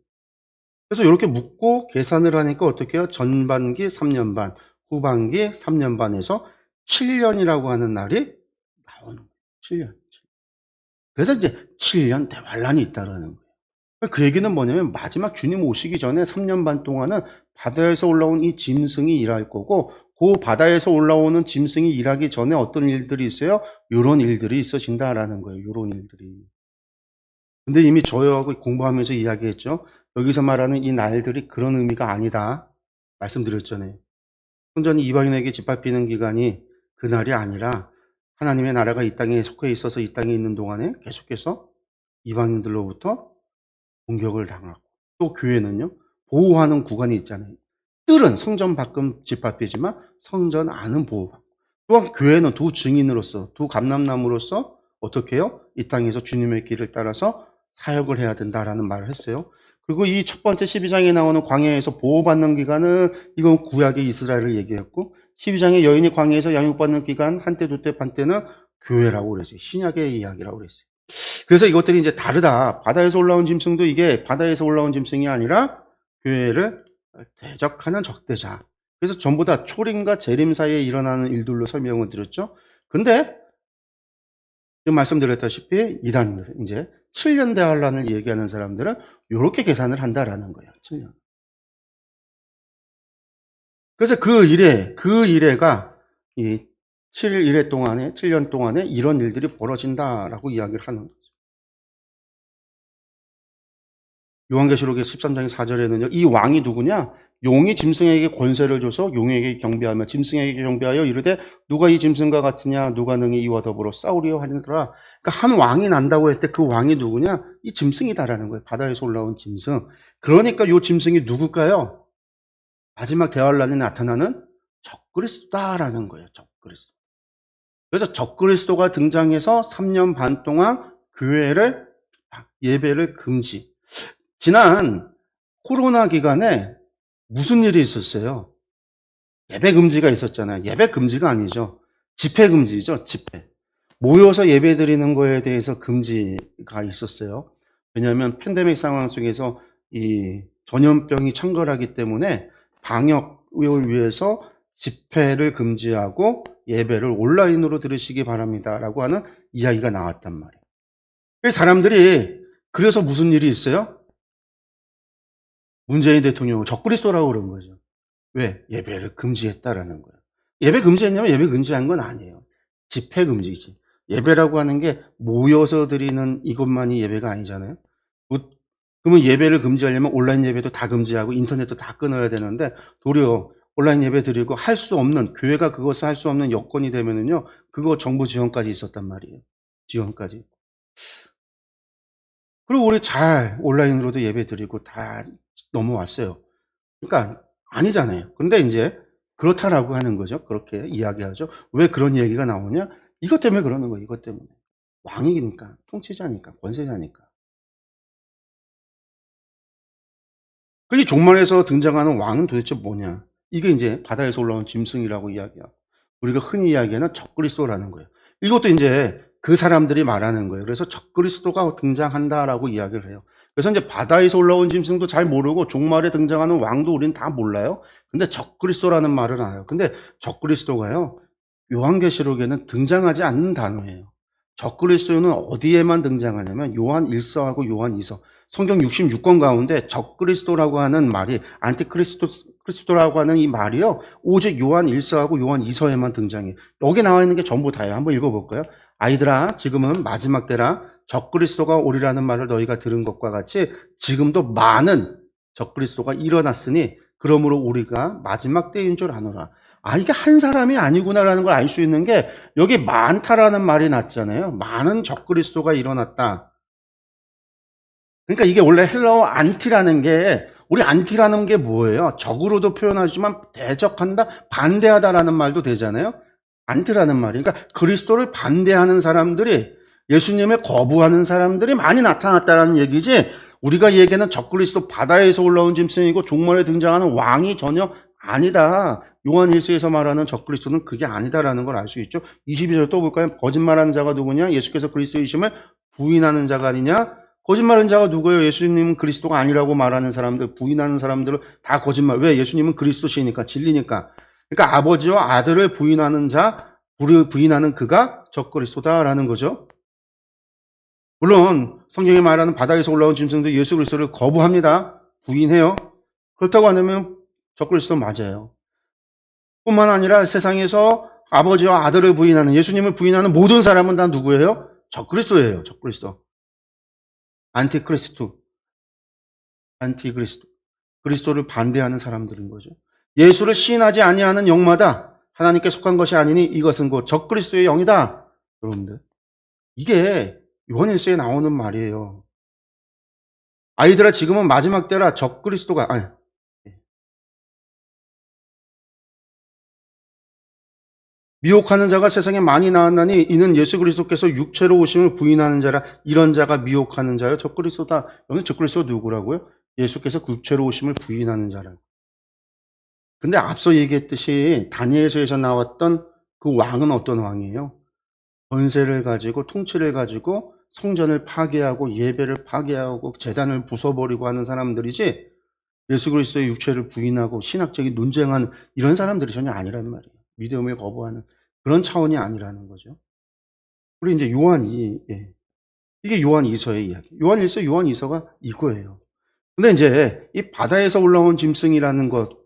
그래서 이렇게 묶고 계산을 하니까 어떻게 해요? 전반기 3년 반, 후반기 3년 반에서 7년이라고 하는 날이 나오는 거예요. 7년. 그래서 이제 7년 대환란이 있다라는 거예요. 그 얘기는 뭐냐면 마지막 주님 오시기 전에 3년 반 동안은 바다에서 올라온 이 짐승이 일할 거고 그 바다에서 올라오는 짐승이 일하기 전에 어떤 일들이 있어요? 이런 일들이 있어진다라는 거예요. 이런 일들이. 근데 이미 저하고 공부하면서 이야기했죠. 여기서 말하는 이 날들이 그런 의미가 아니다. 말씀드렸잖아요. 성전이 이방인에게 짓밟히는 기간이 그날이 아니라 하나님의 나라가 이 땅에 속해 있어서 이 땅에 있는 동안에 계속해서 이방인들로부터 공격을 당하고 또 교회는요. 보호하는 구간이 있잖아요. 뜰은 성전 밖은 짓밟히지만 성전 안은 보호받고 또한 교회는 두 증인으로서 두 감람나무로서 어떻게 해요? 이 땅에서 주님의 길을 따라서 사역을 해야 된다라는 말을 했어요. 그리고 이 첫 번째 12장에 나오는 광야에서 보호받는 기간은 이건 구약의 이스라엘을 얘기했고 12장의 여인이 광야에서 양육받는 기간 한때 두때 반때는 교회라고 그랬어요. 신약의 이야기라고 그랬어요. 그래서 이것들이 이제 다르다. 바다에서 올라온 짐승도 이게 바다에서 올라온 짐승이 아니라 교회를 대적하는 적대자. 그래서 전부 다 초림과 재림 사이에 일어나는 일들로 설명을 드렸죠. 근데 지금 말씀드렸다시피 이단 이제 7년 대환란을 얘기하는 사람들은 이렇게 계산을 한다라는 거예요. 7년. 그래서 그 일회가 이 7일회 동안에 7년 동안에 이런 일들이 벌어진다라고 이야기를 하는 거죠. 요한계시록의 13장의 4절에는요. 이 왕이 누구냐? 용이 짐승에게 권세를 줘서 용에게 경배하며 짐승에게 경배하여 이르되 누가 이 짐승과 같으냐? 누가 능히 이와 더불어 싸우리요 하니라. 그러니까 한 왕이 난다고 할 때 그 왕이 누구냐? 이 짐승이다라는 거예요. 바다에서 올라온 짐승. 그러니까 이 짐승이 누굴까요? 마지막 대환란에 나타나는 적그리스도다라는 거예요. 적그리스도. 그래서 적그리스도가 등장해서 3년 반 동안 교회를 예배를 금지. 지난 코로나 기간에 무슨 일이 있었어요? 예배 금지가 있었잖아요. 예배 금지가 아니죠. 집회 금지죠. 집회. 모여서 예배 드리는 거에 대해서 금지가 있었어요. 왜냐하면 팬데믹 상황 속에서 이 전염병이 창궐하기 때문에 방역을 위해서 집회를 금지하고 예배를 온라인으로 들으시기 바랍니다라고 하는 이야기가 나왔단 말이에요. 사람들이 그래서 무슨 일이 있어요? 문재인 대통령을 적그리스도라고 그런 거죠. 왜? 예배를 금지했다라는 거예요. 예배 금지했냐면 예배 금지한 건 아니에요. 집회 금지지. 예배라고 하는 게 모여서 드리는 이것만이 예배가 아니잖아요. 그러면 예배를 금지하려면 온라인 예배도 다 금지하고 인터넷도 다 끊어야 되는데 도리어 온라인 예배 드리고 할 수 없는, 교회가 그것을 할 수 없는 여건이 되면은요, 그거 정부 지원까지 있었단 말이에요. 지원까지. 그리고 우리 잘 온라인으로도 예배 드리고 다 넘어왔어요. 그러니까 아니잖아요. 근데 이제 그렇다라고 하는 거죠. 그렇게 이야기하죠. 왜 그런 얘기가 나오냐? 이것 때문에 그러는 거예요. 이것 때문에. 왕이니까, 통치자니까, 권세자니까. 이 종말에서 등장하는 왕은 도대체 뭐냐? 이게 이제 바다에서 올라온 짐승이라고 이야기하고 우리가 흔히 이야기하는 적그리스도라는 거예요. 이것도 이제 그 사람들이 말하는 거예요. 그래서 적그리스도가 등장한다라고 이야기를 해요. 그래서 이제 바다에서 올라온 짐승도 잘 모르고 종말에 등장하는 왕도 우리는 다 몰라요. 근데 적그리스도라는 말을 알아요. 근데 적그리스도가요, 요한계시록에는 등장하지 않는 단어예요. 적그리스도는 어디에만 등장하냐면 요한 1서하고 요한 2서. 성경 66권 가운데 적그리스도라고 하는 말이 안티크리스토라고 하는 이 말이요, 오직 요한 1서하고 요한 2서에만 등장해요. 여기 나와 있는 게 전부 다예요. 한번 읽어볼까요? 아이들아, 지금은 마지막 때라. 적그리스도가 오리라는 말을 너희가 들은 것과 같이 지금도 많은 적그리스도가 일어났으니 그러므로 우리가 마지막 때인 줄 아노라. 이게 한 사람이 아니구나라는 걸 알 수 있는 게 여기 많다라는 말이 났잖아요. 많은 적그리스도가 일어났다. 그러니까 이게 원래 헬라어 안티라는 게, 우리 안티라는 게 뭐예요? 적으로도 표현하지만 대적한다, 반대하다라는 말도 되잖아요. 안티라는 말이. 그러니까 그리스도를 반대하는 사람들이, 예수님을 거부하는 사람들이 많이 나타났다는 얘기지, 우리가 얘기하는 적그리스도 바다에서 올라온 짐승이고 종말에 등장하는 왕이 전혀 아니다. 요한 1서에서 말하는 적그리스도는 그게 아니다라는 걸 알 수 있죠. 22절 또 볼까요? 거짓말하는 자가 누구냐? 예수께서 그리스도이심을 부인하는 자가 아니냐? 거짓말하는 자가 누구예요? 예수님은 그리스도가 아니라고 말하는 사람들, 부인하는 사람들은 다 거짓말. 왜? 예수님은 그리스도시니까, 진리니까. 그러니까 아버지와 아들을 부인하는 자, 부인하는 그가 적그리스도다라는 거죠. 물론 성경이 말하는 바다에서 올라온 짐승도 예수 그리스도를 거부합니다. 부인해요. 그렇다고 하면 적그리스도 맞아요. 뿐만 아니라 세상에서 아버지와 아들을 부인하는, 예수님을 부인하는 모든 사람은 다 누구예요? 적그리스도예요. 적그리스도. 안티크리스도. 그리스도를 반대하는 사람들인 거죠. 예수를 시인하지 아니하는 영마다 하나님께 속한 것이 아니니 이것은 곧 적그리스도의 영이다. 여러분들, 이게 요한일서에 나오는 말이에요. 아이들아, 지금은 마지막 때라. 적그리스도가 미혹하는 자가 세상에 많이 나왔나니 이는 예수 그리스도께서 육체로 오심을 부인하는 자라. 이런 자가 미혹하는 자요 적그리스도다. 여기 적그리스도 누구라고요? 예수께서 그 육체로 오심을 부인하는 자라. 근데 앞서 얘기했듯이 다니엘서에서 나왔던 그 왕은 어떤 왕이에요? 권세를 가지고 통치를 가지고 성전을 파괴하고 예배를 파괴하고 제단을 부숴버리고 하는 사람들이지, 예수 그리스도의 육체를 부인하고 신학적인 논쟁하는 이런 사람들이 전혀 아니라는 말이에요. 믿음을 거부하는 그런 차원이 아니라는 거죠. 우리 이제 이게 요한 2서의 이야기. 요한 1서, 요한 2서가 이거예요. 근데 이제 이 바다에서 올라온 짐승이라는 것,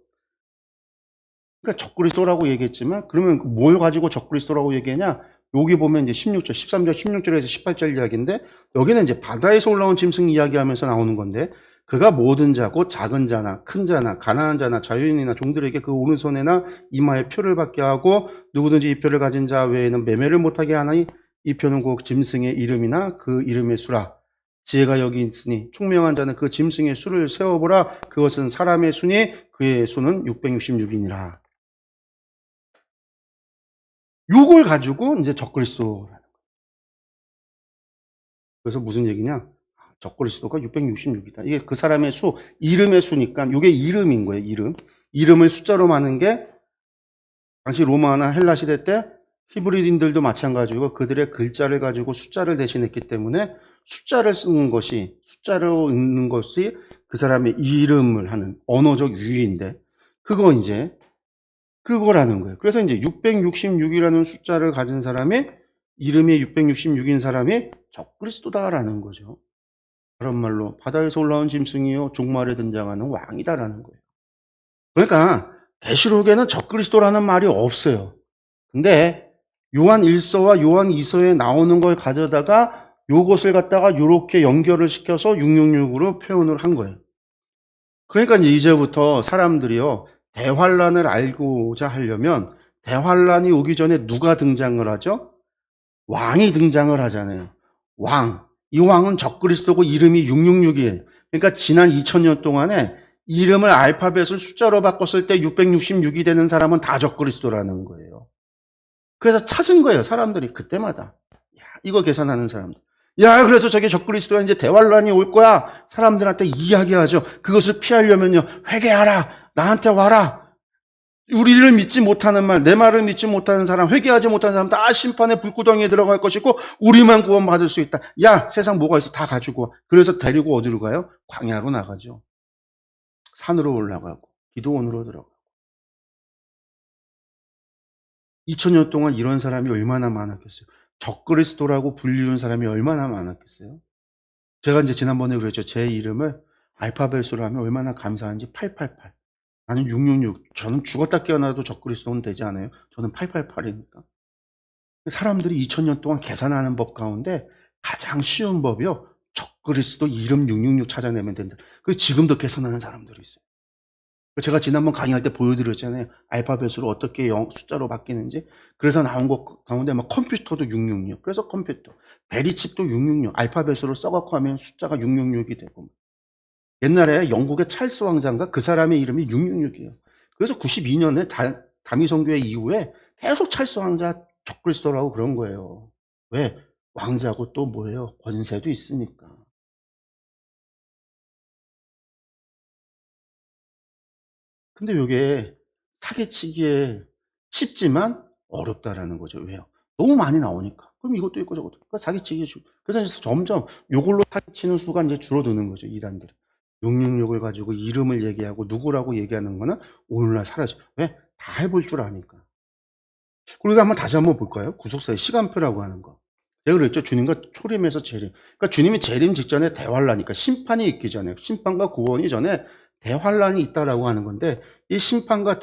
그러니까 적그리스도라고 얘기했지만, 그러면 뭘 가지고 적그리스도라고 얘기하냐? 여기 보면 이제 16절, 13절, 16절에서 18절 이야기인데, 여기는 이제 바다에서 올라온 짐승 이야기하면서 나오는 건데, 그가 모든 자, 곧 작은 자나 큰 자나 가난한 자나 자유인이나 종들에게 그 오른손에나 이마에 표를 받게 하고, 누구든지 이 표를 가진 자 외에는 매매를 못하게 하나니, 이 표는 곧 짐승의 이름이나 그 이름의 수라. 지혜가 여기 있으니 총명한 자는 그 짐승의 수를 세어보라. 그것은 사람의 수니 그의 수는 666이니라. 요걸 가지고 이제 적그리스도라는 거예요. 그래서 무슨 얘기냐? 적그리스도가 666이다. 이게 그 사람의 수, 이름의 수니까 이게 이름인 거예요. 이름. 이름을 숫자로 많은 게 당시 로마나 헬라 시대 때 히브리인들도 마찬가지고 그들의 글자를 가지고 숫자를 대신했기 때문에 숫자를 쓰는 것이, 숫자로 읽는 것이 그 사람의 이름을 하는 언어적 유의인데, 그거라는 거예요. 그래서 이제 666이라는 숫자를 가진 사람이, 이름이 666인 사람이 적그리스도다라는 거죠. 그런 말로 바다에서 올라온 짐승이요 종말에 등장하는 왕이다라는 거예요. 그러니까 계시록에는 적그리스도라는 말이 없어요. 근데 요한 1서와 요한 2서에 나오는 걸 가져다가 요것을 갖다가 요렇게 연결을 시켜서 666으로 표현을 한 거예요. 그러니까 이제 이제부터 사람들이요, 대환란을 알고자 하려면 대환란이 오기 전에 누가 등장을 하죠? 왕이 등장을 하잖아요. 왕. 이 왕은 적그리스도고 이름이 666이에요. 그러니까 지난 2000년 동안에 이름을 알파벳을 숫자로 바꿨을 때 666이 되는 사람은 다 적그리스도라는 거예요. 그래서 찾은 거예요, 사람들이 그때마다. 야, 이거 계산하는 사람들. 야, 그래서 저게 적그리스도야. 이제 대환란이 올 거야. 사람들한테 이야기하죠. 그것을 피하려면요, 회개하라. 나한테 와라. 우리를 믿지 못하는 말, 내 말을 믿지 못하는 사람, 회개하지 못하는 사람 다 심판의 불구덩이에 들어갈 것이고 우리만 구원받을 수 있다. 야, 세상 뭐가 있어? 다 가지고 와. 그래서 데리고 어디로 가요? 광야로 나가죠. 산으로 올라가고 기도원으로 들어가고. 2000년 동안 이런 사람이 얼마나 많았겠어요? 적그리스도라고 불리운 사람이 얼마나 많았겠어요? 제가 이제 지난번에 그랬죠. 제 이름을 알파벳으로 하면 얼마나 감사한지 888. 나는 666. 저는 죽었다 깨어나도 적그리스도는 되지 않아요. 저는 888이니까. 사람들이 2000년 동안 계산하는 법 가운데 가장 쉬운 법이요, 적그리스도 이름 666 찾아내면 된다. 그래서 지금도 계산하는 사람들이 있어요. 제가 지난번 강의할 때 보여드렸잖아요. 알파벳으로 어떻게 숫자로 바뀌는지. 그래서 나온 것 가운데 막 컴퓨터도 666. 그래서 컴퓨터. 베리칩도 666. 알파벳으로 써갖고 하면 숫자가 666이 되고. 옛날에 영국의 찰스 왕자인가 그 사람의 이름이 666이에요. 그래서 92년에 다미 선교회 이후에 계속 찰스 왕자 적그리스도라고 그런 거예요. 왜? 왕자고 또 뭐예요? 권세도 있으니까. 근데 이게 사기치기에 쉽지만 어렵다라는 거죠. 왜요? 너무 많이 나오니까. 그럼 이것도 있고 저것도. 그러니까 사기치기. 그래서 이제 점점 이걸로 사기치는 수가 이제 줄어드는 거죠. 이단들이. 666을 가지고 이름을 얘기하고 누구라고 얘기하는 거는 오늘날 사라져. 왜? 다 해볼 줄 아니까. 그리고 다시 한번 볼까요? 구속사의 시간표라고 하는 거. 제가 그랬죠. 주님과 초림에서 재림. 그러니까 주님이 재림 직전에 대환란이니까 심판이 있기 전에, 심판과 구원이 전에 대환란이 있다라고 하는 건데, 이 심판과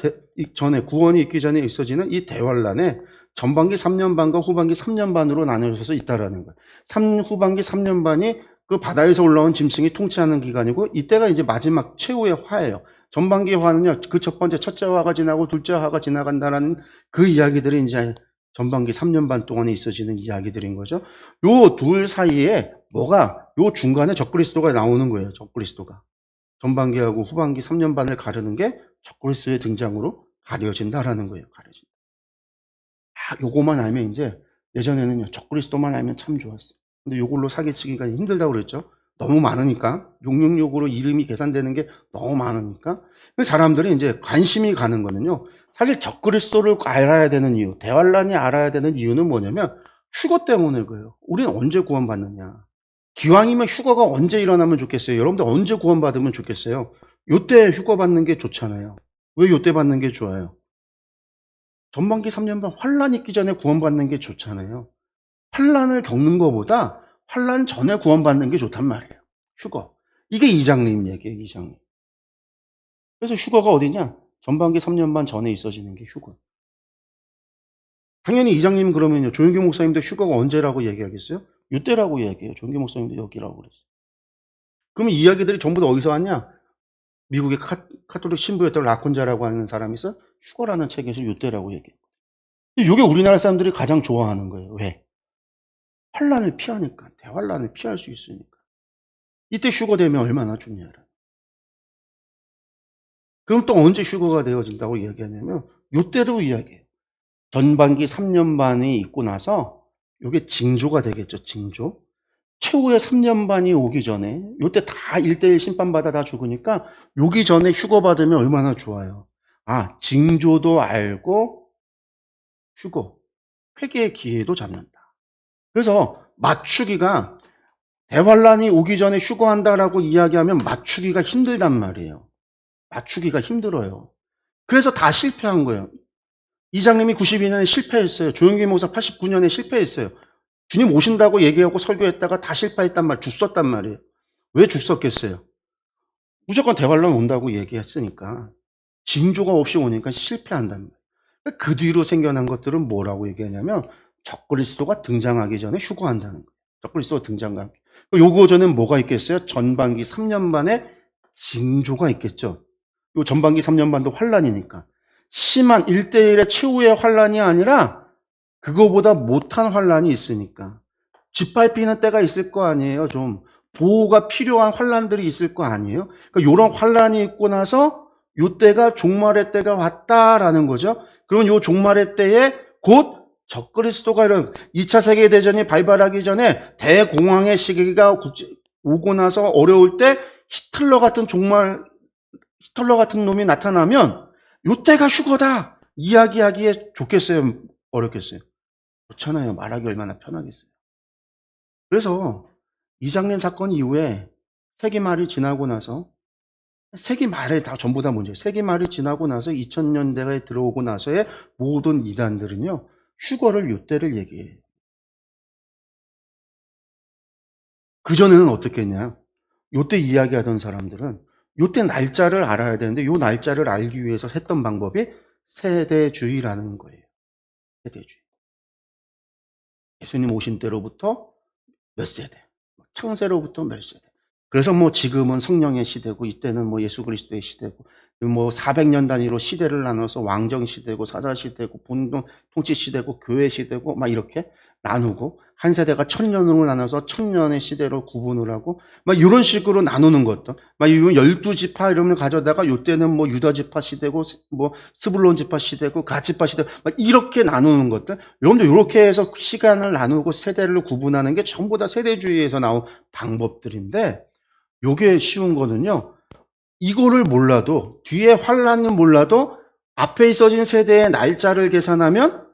전에, 구원이 있기 전에 있어지는 이 대환란에 전반기 3년 반과 후반기 3년 반으로 나눠져서 있다라는 거예요. 후반기 3년 반이 그 바다에서 올라온 짐승이 통치하는 기간이고, 이때가 이제 마지막 최후의 화예요. 전반기 화는요, 그 첫 번째 첫째 화가 지나고 둘째 화가 지나간다라는 그 이야기들이 이제 전반기 3년 반 동안에 있어지는 이야기들인 거죠. 요 둘 사이에 요 중간에 적그리스도가 나오는 거예요. 적그리스도가. 전반기하고 후반기 3년 반을 가르는 게 적그리스도의 등장으로 가려진다라는 거예요. 가려진다. 요거만 알면 이제, 예전에는요, 적그리스도만 알면 참 좋았어요. 근데 요걸로 사기치기가 힘들다고 그랬죠. 너무 많으니까 666으로 이름이 계산되는 게 너무 많으니까 사람들이 이제 관심이 가는 거는요. 사실 적그리스도를 알아야 되는 이유, 대환란이 알아야 되는 이유는 뭐냐면 휴거 때문에 그래요. 우리는 언제 구원받느냐. 기왕이면 휴거가 언제 일어나면 좋겠어요. 여러분들 언제 구원받으면 좋겠어요. 요때 휴거 받는 게 좋잖아요. 왜 요때 받는 게 좋아요? 전반기 3년반 환란 있기 전에 구원받는 게 좋잖아요. 환란을 겪는 것보다 환란 전에 구원받는 게 좋단 말이에요. 휴거. 이게 이장님 얘기예요. 이장님. 그래서 휴거가 어디냐? 전반기 3년 반 전에 있어지는 게 휴거. 당연히 이장님 그러면요. 조영규 목사님도 휴거가 언제라고 얘기하겠어요? 이때라고 얘기해요. 조영규 목사님도 여기라고 그랬어요. 그러면 이야기들이 전부 다 어디서 왔냐? 미국의 카톨릭 신부였던 라쿤자라고 하는 사람이 있어 휴거라는 책에서 이때라고 얘기해요. 이게 우리나라 사람들이 가장 좋아하는 거예요. 왜? 환란을 피하니까. 대환란을 피할 수 있으니까. 이때 휴거 되면 얼마나 좋냐. 그럼 또 언제 휴거가 되어진다고 이야기하냐면 요때로 이야기해요. 전반기 3년 반이 있고 나서 요게 징조가 되겠죠. 징조. 최후의 3년 반이 오기 전에 요때 다 1대1 심판받아 다 죽으니까 요기 전에 휴거 받으면 얼마나 좋아요. 아, 징조도 알고 휴거, 회개의 기회도 잡는다. 그래서 맞추기가 대환란이 오기 전에 휴거한다라고 이야기하면 맞추기가 힘들단 말이에요. 맞추기가 힘들어요. 그래서 다 실패한 거예요. 이장님이 92년에 실패했어요. 조영기 목사 89년에 실패했어요. 주님 오신다고 얘기하고 설교했다가 다 실패했단 말, 죽었단 말이에요. 왜 죽었겠어요? 무조건 대환란 온다고 얘기했으니까. 징조가 없이 오니까 실패한단 말이에요. 그 뒤로 생겨난 것들은 뭐라고 얘기하냐면 적그리스도가 등장하기 전에 휴거한다는 거예요. 적그리스도가 등장하기. 요거 전엔 뭐가 있겠어요? 전반기 3년 반에 징조가 있겠죠. 요 전반기 3년 반도 환란이니까. 심한 1대1의 최후의 환란이 아니라 그거보다 못한 환란이 있으니까. 짓밟히는 때가 있을 거 아니에요. 좀 보호가 필요한 환란들이 있을 거 아니에요. 그러니까 이런 환란이 있고 나서 요 때가 종말의 때가 왔다라는 거죠. 그러면 요 종말의 때에 곧 적그리스도가 이런 2차 세계대전이 발발하기 전에 대공황의 시기가 오고 나서 어려울 때 히틀러 같은 놈이 나타나면 요때가 휴거다 이야기하기에 좋겠어요? 어렵겠어요? 좋잖아요. 말하기 얼마나 편하겠어요. 그래서 이장님 사건 이후에 세기말이 지나고 나서 세기말에 다 전부 다 문제예요. 세기말이 지나고 나서 2000년대에 들어오고 나서의 모든 이단들은요. 휴거를 요때를 얘기해요. 그전에는 어떻게 했냐? 요때 이야기하던 사람들은 요때 날짜를 알아야 되는데 요 날짜를 알기 위해서 했던 방법이 세대주의라는 거예요. 세대주의. 예수님 오신 때로부터 몇 세대, 창세로부터 몇 세대. 그래서 뭐 지금은 성령의 시대고 이때는 뭐 예수 그리스도의 시대고 뭐 400년 단위로 시대를 나눠서 왕정 시대고 사사 시대고 분동 통치 시대고 교회 시대고 막 이렇게 나누고 한 세대가 1000년으로 나눠서 1000년의 시대로 구분을 하고 막 이런 식으로 나누는 것도 막 이런 12지파 이름을 가져다가 요때는 뭐 유다 지파 시대고 뭐 스불론 지파 시대고 갓 지파 시대 막 이렇게 나누는 것들 여러분들 이렇게 해서 시간을 나누고 세대를 구분하는 게 전부 다 세대주의에서 나온 방법들인데 요게 쉬운 거는요. 이거를 몰라도 뒤에 환란은 몰라도 앞에 있어진 세대의 날짜를 계산하면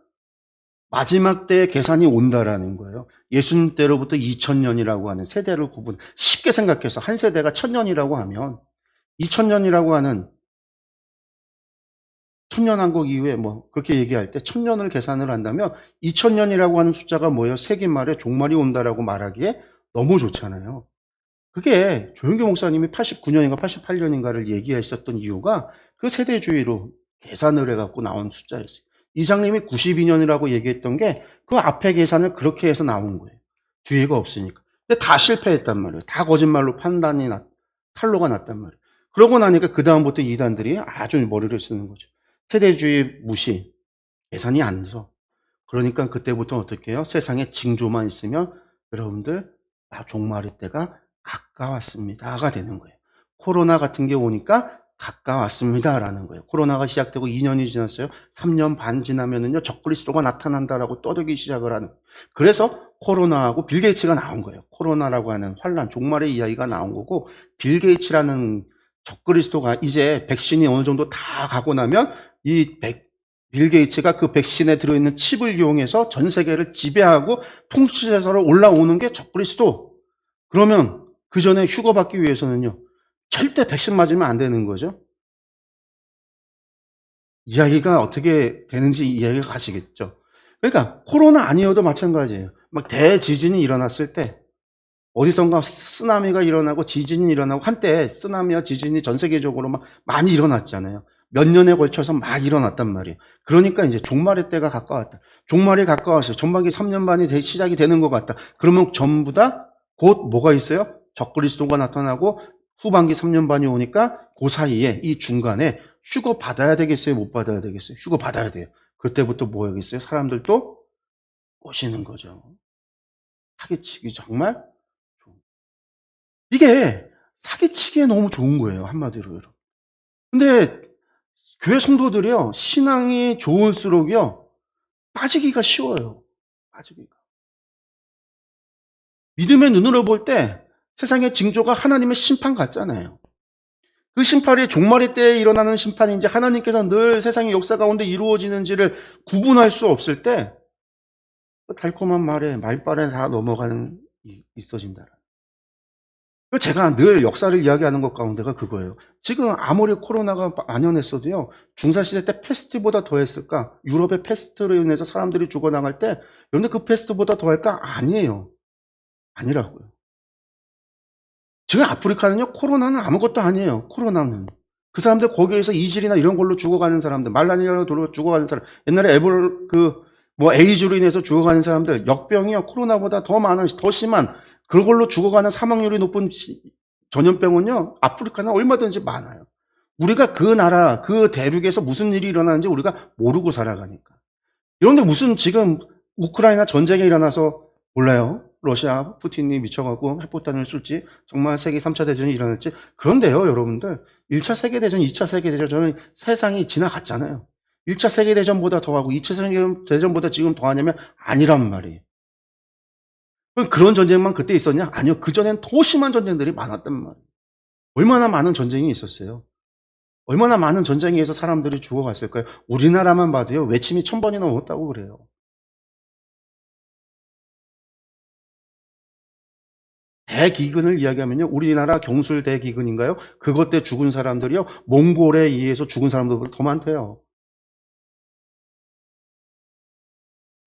마지막 때의 계산이 온다라는 거예요. 예수님 때로부터 2000년이라고 하는 세대를 구분 쉽게 생각해서 한 세대가 1000년이라고 하면 2000년이라고 하는 천년왕국 이후에 뭐 그렇게 얘기할 때 1000년을 계산을 한다면 2000년이라고 하는 숫자가 뭐예요? 세기말에 종말이 온다라고 말하기에 너무 좋잖아요. 그게 조영규 목사님이 89년인가 88년인가를 얘기하셨던 이유가 그 세대주의로 계산을 해갖고 나온 숫자였어요. 이장님이 92년이라고 얘기했던 게 그 앞에 계산을 그렇게 해서 나온 거예요. 뒤에가 없으니까. 근데 다 실패했단 말이에요. 다 거짓말로 탄로가 났단 말이에요. 그러고 나니까 그 다음부터 이단들이 아주 머리를 쓰는 거죠. 세대주의 무시, 계산이 안 돼서. 그러니까 그때부터 어떻게 해요? 세상에 징조만 있으면 여러분들 종말의 때가 가까웠습니다가 되는 거예요. 코로나 같은 게 오니까 가까웠습니다라는 거예요. 코로나가 시작되고 2년이 지났어요. 3년 반 지나면은요 적그리스도가 나타난다라고 떠들기 시작을 하는 거예요. 그래서 코로나하고 빌 게이츠가 나온 거예요. 코로나라고 하는 환란, 종말의 이야기가 나온 거고, 빌 게이츠라는 적그리스도가 이제 백신이 어느 정도 다 가고 나면 빌 게이츠가 그 백신에 들어있는 칩을 이용해서 전 세계를 지배하고 통치해서 올라오는 게 적그리스도. 그러면 그 전에 휴거 받기 위해서는요, 절대 백신 맞으면 안 되는 거죠. 이야기가 어떻게 되는지 이해가 가시겠죠. 그러니까 코로나 아니어도 마찬가지예요. 막 대지진이 일어났을 때 어디선가 쓰나미가 일어나고 지진이 일어나고, 한때 쓰나미와 지진이 전 세계적으로 막 많이 일어났잖아요. 몇 년에 걸쳐서 막 일어났단 말이에요. 그러니까 이제 종말의 때가 가까웠다. 종말이 가까웠어요. 전반기 3년 반이 시작이 되는 것 같다. 그러면 전부 다 곧 뭐가 있어요? 적그리스도가 나타나고 후반기 3년 반이 오니까 그 사이에, 이 중간에 휴거 받아야 되겠어요? 못 받아야 되겠어요? 휴거 받아야 돼요. 그때부터 뭐 하겠어요? 사람들도 꼬시는 거죠. 사기치기 정말 이게 사기치기에 너무 좋은 거예요, 한마디로 여러분. 근데 교회 성도들이요, 신앙이 좋을수록요 빠지기가 쉬워요. 빠지기가. 믿음의 눈으로 볼 때 세상의 징조가 하나님의 심판 같잖아요. 그 심판이 종말의 때에 일어나는 심판인지 하나님께서 늘 세상의 역사 가운데 이루어지는지를 구분할 수 없을 때 달콤한 말에 말발에 다 넘어가는 있어진다. 제가 늘 역사를 이야기하는 것 가운데가 그거예요. 지금 아무리 코로나가 만연했어도요, 중사시대 때 패스트보다 더 했을까? 유럽의 패스트로 인해서 사람들이 죽어나갈 때, 여러분들 그 패스트보다 더 할까? 아니에요. 아니라고요. 지금 아프리카는요, 코로나는 아무것도 아니에요. 코로나는. 그 사람들 거기에서 이질이나 이런 걸로 죽어가는 사람들, 말라리아로 죽어가는 사람, 옛날에 에이즈로 인해서 죽어가는 사람들, 역병이요, 코로나보다 더 많은, 더 심한, 그걸로 죽어가는 사망률이 높은 전염병은요, 아프리카는 얼마든지 많아요. 우리가 그 나라, 그 대륙에서 무슨 일이 일어나는지 우리가 모르고 살아가니까. 그런데 무슨 지금 우크라이나 전쟁이 일어나서 몰라요. 러시아 푸틴이 미쳐갖고 핵폭탄을 쏠지, 정말 세계 3차 대전이 일어날지. 그런데요, 여러분들, 1차 세계대전, 2차 세계대전은 세상이 지나갔잖아요. 1차 세계대전보다 더하고 2차 세계대전보다 지금 더하냐면 아니란 말이에요. 그런 전쟁만 그때 있었냐? 아니요. 그전엔 더 심한 전쟁들이 많았단 말이에요. 얼마나 많은 전쟁이 있었어요. 얼마나 많은 전쟁에서 사람들이 죽어갔을까요? 우리나라만 봐도요, 외침이 1000번이 넘었다고 그래요. 대기근을 이야기하면요, 우리나라 경술 대기근인가요? 그것 때 죽은 사람들이요, 몽골에 의해서 죽은 사람들보다 더 많대요.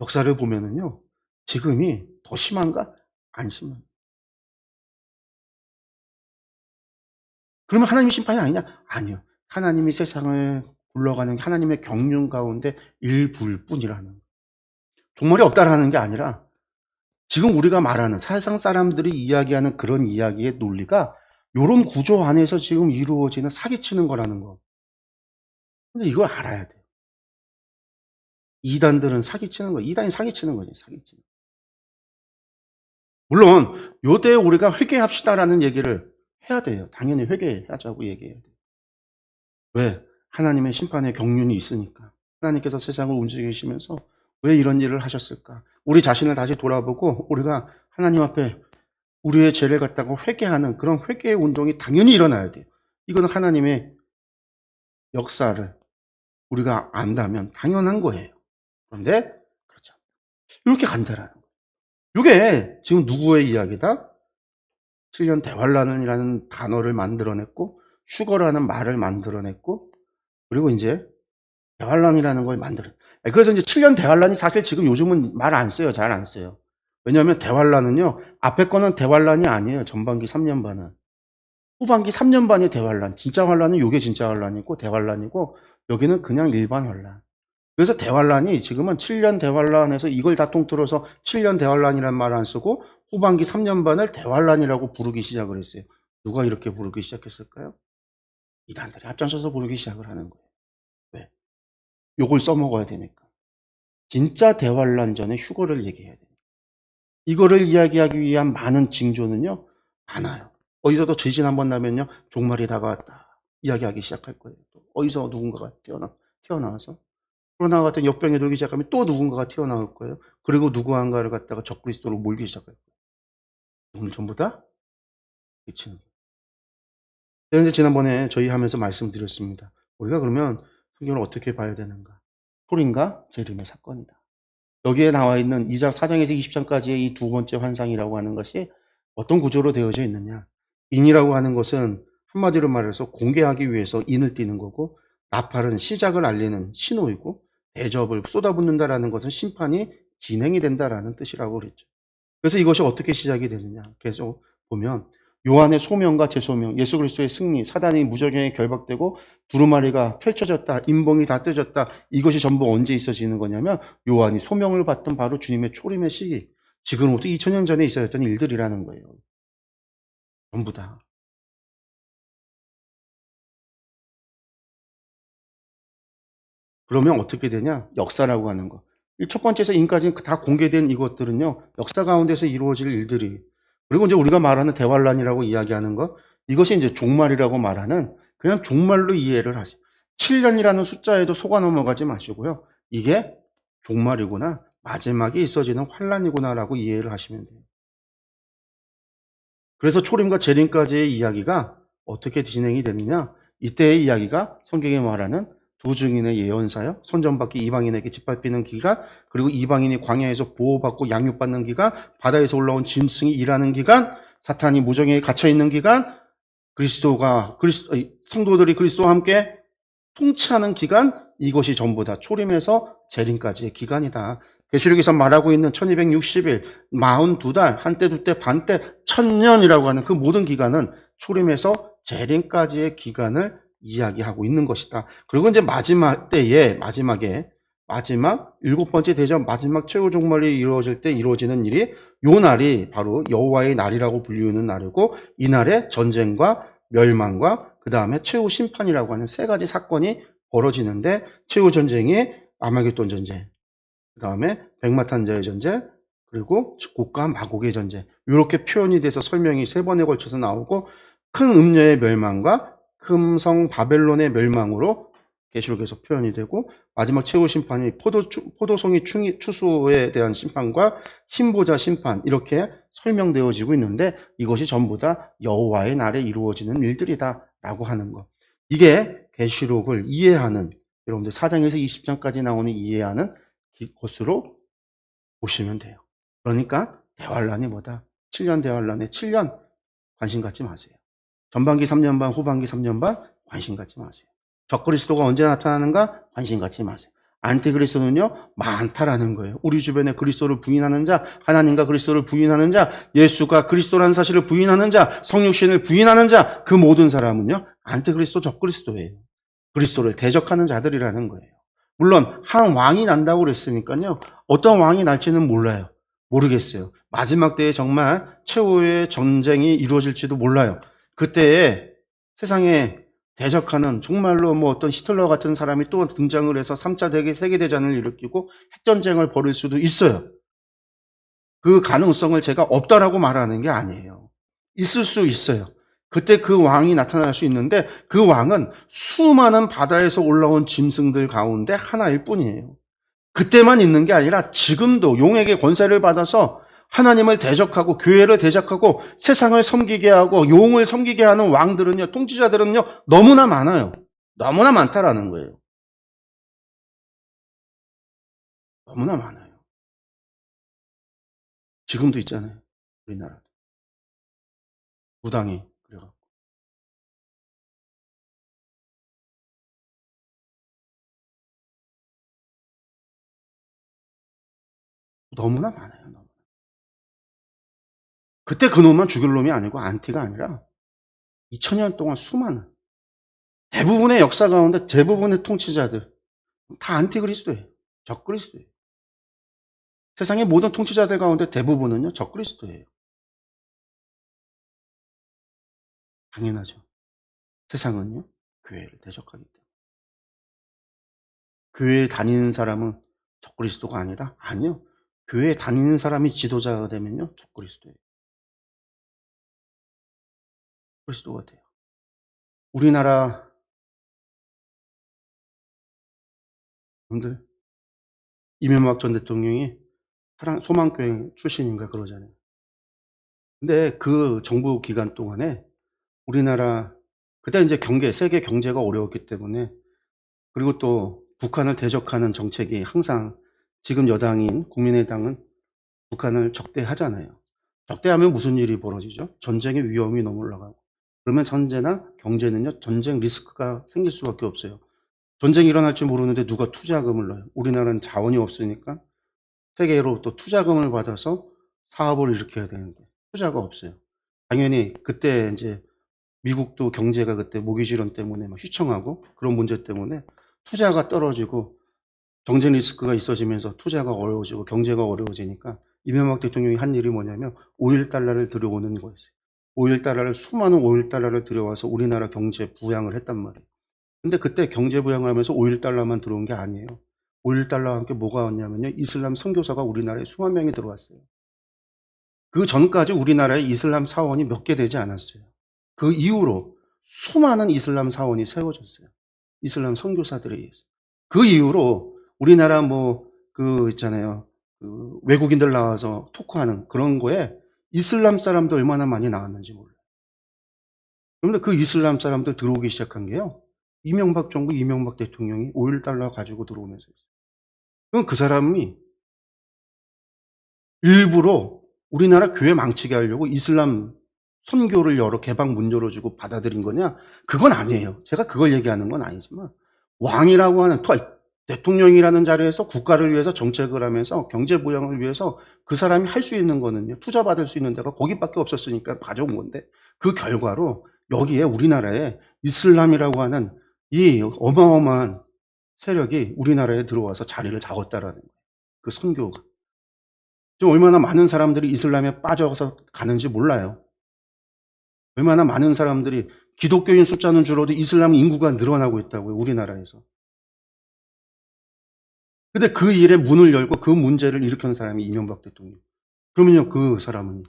역사를 보면은요, 지금이 더 심한가? 안 심한. 그러면 하나님의 심판이 아니냐? 아니요. 하나님이 세상을 굴러가는 하나님의 경륜 가운데 일부일 뿐이라는. 종말이 없다라는 게 아니라, 지금 우리가 말하는 세상 사람들이 이야기하는 그런 이야기의 논리가 이런 구조 안에서 지금 이루어지는 사기치는 거라는 거. 근데 이걸 알아야 돼요. 이단들은 사기치는 거, 이단이 사기치는 거지, 사기치는. 물론 요때 우리가 회개합시다라는 얘기를 해야 돼요. 당연히 회개하자고 얘기해야 돼요. 왜? 하나님의 심판의 경륜이 있으니까. 하나님께서 세상을 움직이시면서 왜 이런 일을 하셨을까? 우리 자신을 다시 돌아보고 우리가 하나님 앞에 우리의 죄를 갖다가 회개하는 그런 회개의 운동이 당연히 일어나야 돼요. 이거는 하나님의 역사를 우리가 안다면 당연한 거예요. 그런데 그렇죠. 이렇게 간다라는 거예요. 이게 지금 누구의 이야기다? 7년 대환란이라는 단어를 만들어냈고, 휴거라는 말을 만들어냈고, 그리고 이제 대환란이라는 걸 만들어. 그래서 이제 7년 대환란이 사실 지금 요즘은 말 안 써요. 잘 안 써요. 왜냐하면 대환란은요, 앞에 거는 대환란이 아니에요. 전반기 3년 반은. 후반기 3년 반의 대환란. 진짜 환란은 요게 진짜 환란이고, 대환란이고, 여기는 그냥 일반 환란. 그래서 대환란이 지금은 7년 대환란에서 이걸 다 통틀어서 7년 대환란이라는 말 안 쓰고 후반기 3년 반을 대환란이라고 부르기 시작을 했어요. 누가 이렇게 부르기 시작했을까요? 이단들이 앞장서서 부르기 시작을 하는 거예요. 왜? 요걸 써먹어야 되니까. 진짜 대환란 전에 휴거를 얘기해야 돼요. 이거를 이야기하기 위한 많은 징조는요, 많아요. 어디서도 지진 한번 나면요, 종말이 다가왔다. 이야기하기 시작할 거예요. 어디서 누군가가 태어나서. 코로나 같은 역병이 돌기 시작하면 또 누군가가 튀어나올 거예요. 그리고 누구한가를 갖다가 적그리스도로 몰기 시작할 거예요. 오늘 전부 다 미치는 거예요. 그래서 지난번에 저희 하면서 말씀드렸습니다. 우리가 그러면 성경을 어떻게 봐야 되는가? 풀인과 재림의 사건이다. 여기에 나와 있는 2장, 4장에서 20장까지의 이 두 번째 환상이라고 하는 것이 어떤 구조로 되어져 있느냐? 인이라고 하는 것은 한마디로 말해서 공개하기 위해서 인을 띠는 거고, 나팔은 시작을 알리는 신호이고, 대접을 쏟아붓는다라는 것은 심판이 진행이 된다라는 뜻이라고 그랬죠. 그래서 이것이 어떻게 시작이 되느냐? 계속 보면 요한의 소명과 재소명, 예수 그리스도의 승리, 사단이 무적행에 결박되고 두루마리가 펼쳐졌다, 임봉이 다 뜯어졌다. 이것이 전부 언제 있어지는 거냐면 요한이 소명을 받던 바로 주님의 초림의 시기, 지금부터 2000년 전에 있어졌던 일들이라는 거예요. 전부 다. 그러면 어떻게 되냐? 역사라고 하는 거. 첫 번째에서 인까지 다 공개된 이것들은요, 역사 가운데서 이루어질 일들이. 그리고 이제 우리가 말하는 대환란이라고 이야기하는 것, 이것이 이제 종말이라고 말하는 그냥 종말로 이해를 하세요. 7년이라는 숫자에도 속아 넘어가지 마시고요. 이게 종말이구나, 마지막에 있어지는 환란이구나라고 이해를 하시면 돼요. 그래서 초림과 재림까지의 이야기가 어떻게 진행이 되느냐? 이때의 이야기가 성경에 말하는 두 증인의 예언사역, 선전받기 이방인에게 짓밟히는 기간, 그리고 이방인이 광야에서 보호받고 양육받는 기간, 바다에서 올라온 짐승이 일하는 기간, 사탄이 무정에 갇혀있는 기간, 성도들이 그리스도와 함께 통치하는 기간, 이것이 전부 다 초림에서 재림까지의 기간이다. 계시록에서 말하고 있는 1260일, 42달, 한때, 두때, 반때, 1000년이라고 하는 그 모든 기간은 초림에서 재림까지의 기간을 이야기하고 있는 것이다. 그리고 이제 마지막 때에, 마지막 일곱 번째 대전 마지막 최후 종말이 이루어질 때 이루어지는 일이, 요 날이 바로 여호와의 날이라고 불리우는 날이고, 이 날에 전쟁과 멸망과 그 다음에 최후 심판이라고 하는 세 가지 사건이 벌어지는데, 최후 전쟁이 아마겟돈 전쟁, 그 다음에 백마탄자의 전쟁, 그리고 곡과 마곡의 전쟁, 이렇게 표현이 돼서 설명이 세 번에 걸쳐서 나오고, 큰 음녀의 멸망과 금성 바벨론의 멸망으로 계시록에서 표현이 되고, 마지막 최후 심판이 포도송이 추수에 대한 심판과 흰보자 심판, 이렇게 설명되어지고 있는데, 이것이 전부 다 여호와의 날에 이루어지는 일들이다라고 하는 것. 이게 계시록을 이해하는, 여러분들 4장에서 20장까지 나오는 이해하는 것으로 보시면 돼요. 그러니까 대환란이 뭐다? 7년 대환란에 7년 관심 갖지 마세요. 전반기 3년 반, 후반기 3년 반 관심 갖지 마세요. 적그리스도가 언제 나타나는가 관심 갖지 마세요. 안티그리스도는요 많다라는 거예요. 우리 주변에 그리스도를 부인하는 자, 하나님과 그리스도를 부인하는 자, 예수가 그리스도라는 사실을 부인하는 자, 성육신을 부인하는 자, 그 모든 사람은요 안티그리스도, 적그리스도예요. 그리스도를 대적하는 자들이라는 거예요. 물론 한 왕이 난다고 그랬으니까요. 어떤 왕이 날지는 몰라요. 모르겠어요. 마지막 때에 정말 최후의 전쟁이 이루어질지도 몰라요. 그때에 세상에 대적하는 정말로 뭐 어떤 히틀러 같은 사람이 또 등장을 해서 3차 세계대전을 일으키고 핵전쟁을 벌일 수도 있어요. 그 가능성을 제가 없다라고 말하는 게 아니에요. 있을 수 있어요. 그때 그 왕이 나타날 수 있는데 그 왕은 수많은 바다에서 올라온 짐승들 가운데 하나일 뿐이에요. 그때만 있는 게 아니라 지금도 용에게 권세를 받아서 하나님을 대적하고 교회를 대적하고 세상을 섬기게 하고 용을 섬기게 하는 왕들은요, 통치자들은요, 너무나 많아요. 너무나 많다라는 거예요. 너무나 많아요. 지금도 있잖아요. 우리나라. 무당이. 그래요. 너무나 많아요. 너무. 그때 그놈만 죽일 놈이 아니고 안티가 아니라 2000년 동안 수많은 대부분의 역사 가운데 대부분의 통치자들 다 안티그리스도예요. 적그리스도예요. 세상의 모든 통치자들 가운데 대부분은요 적그리스도예요. 당연하죠. 세상은요 교회를 대적하기 때문에. 교회에 다니는 사람은 적그리스도가 아니라 아니요. 교회에 다니는 사람이 지도자가 되면요 적그리스도예요. 그리스도가 돼요. 우리나라 분들 이명박 전 대통령이 소망교회 출신인가 그러잖아요. 근데 그 정부 기간 동안에 우리나라 그때 이제 세계 경제가 어려웠기 때문에, 그리고 또 북한을 대적하는 정책이 항상 지금 여당인 국민의당은 북한을 적대하잖아요. 적대하면 무슨 일이 벌어지죠? 전쟁의 위험이 너무 올라가고, 그러면 전제나 경제는요, 전쟁 리스크가 생길 수밖에 없어요. 전쟁이 일어날지 모르는데 누가 투자금을 넣어요? 우리나라는 자원이 없으니까 세계로 또 투자금을 받아서 사업을 일으켜야 되는데 투자가 없어요. 당연히 그때 이제 미국도 경제가 그때 모기지론 때문에 막 휘청하고 그런 문제 때문에 투자가 떨어지고 정쟁 리스크가 있어지면서 투자가 어려워지고 경제가 어려워지니까 이명박 대통령이 한 일이 뭐냐면 5일 달러를 들여오는 거였어요. 5일 달러를, 수많은 5일 달러를 들여와서 우리나라 경제 부양을 했단 말이에요. 근데 그때 경제 부양을 하면서 5일 달러만 들어온 게 아니에요. 5일 달러와 함께 뭐가 왔냐면요, 이슬람 선교사가 우리나라에 수만 명이 들어왔어요. 그 전까지 우리나라에 이슬람 사원이 몇 개 되지 않았어요. 그 이후로 수많은 이슬람 사원이 세워졌어요. 이슬람 선교사들에 의해서. 그 이후로 우리나라 있잖아요. 그 외국인들 나와서 토크하는 그런 거에 이슬람 사람도 얼마나 많이 나왔는지 몰라요. 그런데 그 이슬람 사람들 들어오기 시작한 게요, 이명박 정부, 이명박 대통령이 5일 달러 가지고 들어오면서 있어요. 그럼 그 사람이 일부러 우리나라 교회 망치게 하려고 이슬람 선교를 개방 문 열어주고 받아들인 거냐? 그건 아니에요. 제가 그걸 얘기하는 건 아니지만, 왕이라고 하는 대통령이라는 자리에서 국가를 위해서 정책을 하면서 경제 부양을 위해서 그 사람이 할 수 있는 거는요, 투자 받을 수 있는 데가 거기밖에 없었으니까 가져온 건데, 그 결과로 여기에 우리나라에 이슬람이라고 하는 이 어마어마한 세력이 우리나라에 들어와서 자리를 잡았다라는 거예요. 그 선교가. 지금 얼마나 많은 사람들이 이슬람에 빠져서 가는지 몰라요. 얼마나 많은 사람들이, 기독교인 숫자는 줄어도 이슬람 인구가 늘어나고 있다고요, 우리나라에서. 근데 그 일에 문을 열고 그 문제를 일으킨 사람이 이명박 대통령. 그러면요, 그 사람은,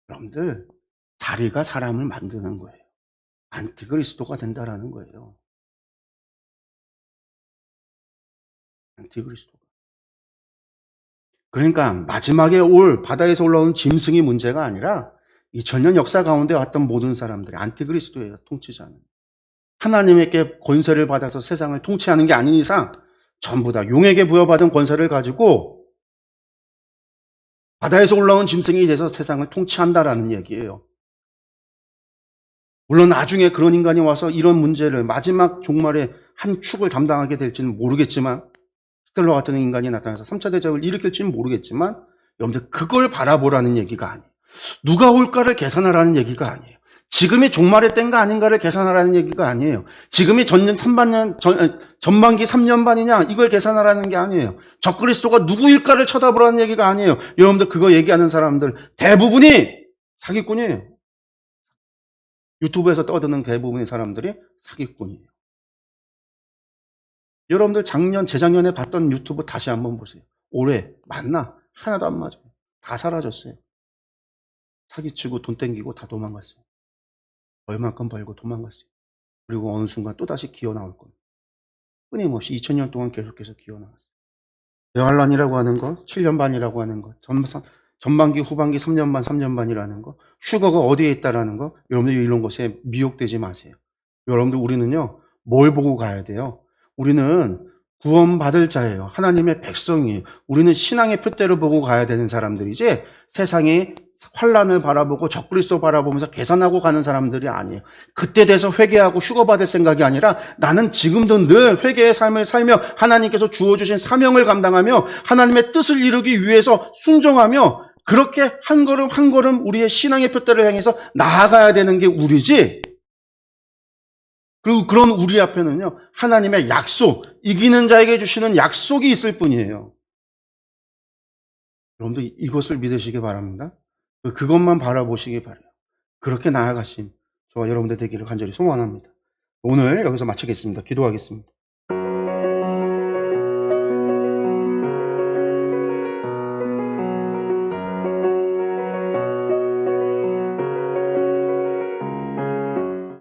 여러분들, 자리가 사람을 만드는 거예요. 안티그리스도가 된다라는 거예요. 안티그리스도가. 그러니까 마지막에 올 바다에서 올라오는 짐승이 문제가 아니라 2000년 역사 가운데 왔던 모든 사람들이 안티그리스도예요, 통치자는. 하나님에게 권세를 받아서 세상을 통치하는 게 아닌 이상 전부 다 용에게 부여받은 권세를 가지고 바다에서 올라온 짐승이 돼서 세상을 통치한다라는 얘기예요. 물론 나중에 그런 인간이 와서 이런 문제를 마지막 종말에 한 축을 담당하게 될지는 모르겠지만, 히틀러 같은 인간이 나타나서 3차 대전을 일으킬지는 모르겠지만, 여러분들 그걸 바라보라는 얘기가 아니에요. 누가 올까를 계산하라는 얘기가 아니에요. 지금이 종말의 때인가 아닌가를 계산하라는 얘기가 아니에요. 지금이 전반기 3년 반이냐 이걸 계산하라는 게 아니에요. 적그리스도가 누구일까를 쳐다보라는 얘기가 아니에요. 여러분들 그거 얘기하는 사람들 대부분이 사기꾼이에요. 유튜브에서 떠드는 대부분의 사람들이 사기꾼이에요. 여러분들 재작년에 봤던 유튜브 다시 한번 보세요. 올해 맞나? 하나도 안 맞아요. 다 사라졌어요. 사기치고 돈 땡기고 다 도망갔어요. 얼마큼 벌고 도망갔어요. 그리고 어느 순간 또다시 기어 나올 겁니다. 끊임없이 2000년 동안 계속해서 기어 나왔어요. 대환란이라고 하는 거, 7년 반이라고 하는 거, 전반기, 후반기 3년 반, 3년 반이라는 거, 휴거가 어디에 있다라는 거, 여러분들 이런 것에 미혹되지 마세요. 여러분들 우리는요, 뭘 보고 가야 돼요? 우리는 구원받을 자예요. 하나님의 백성이에요. 우리는 신앙의 표대를 보고 가야 되는 사람들이지, 세상이 환란을 바라보고 적그리스도 바라보면서 계산하고 가는 사람들이 아니에요. 그때 돼서 회개하고 휴거받을 생각이 아니라 나는 지금도 늘 회개의 삶을 살며 하나님께서 주어주신 사명을 감당하며 하나님의 뜻을 이루기 위해서 순종하며 그렇게 한 걸음 한 걸음 우리의 신앙의 표대를 향해서 나아가야 되는 게 우리지. 그리고 그런 우리 앞에는요, 하나님의 약속, 이기는 자에게 주시는 약속이 있을 뿐이에요. 여러분들 이것을 믿으시기 바랍니다. 그것만 바라보시기 바라요. 그렇게 나아가신 저와 여러분들 되기를 간절히 소원합니다. 오늘 여기서 마치겠습니다. 기도하겠습니다.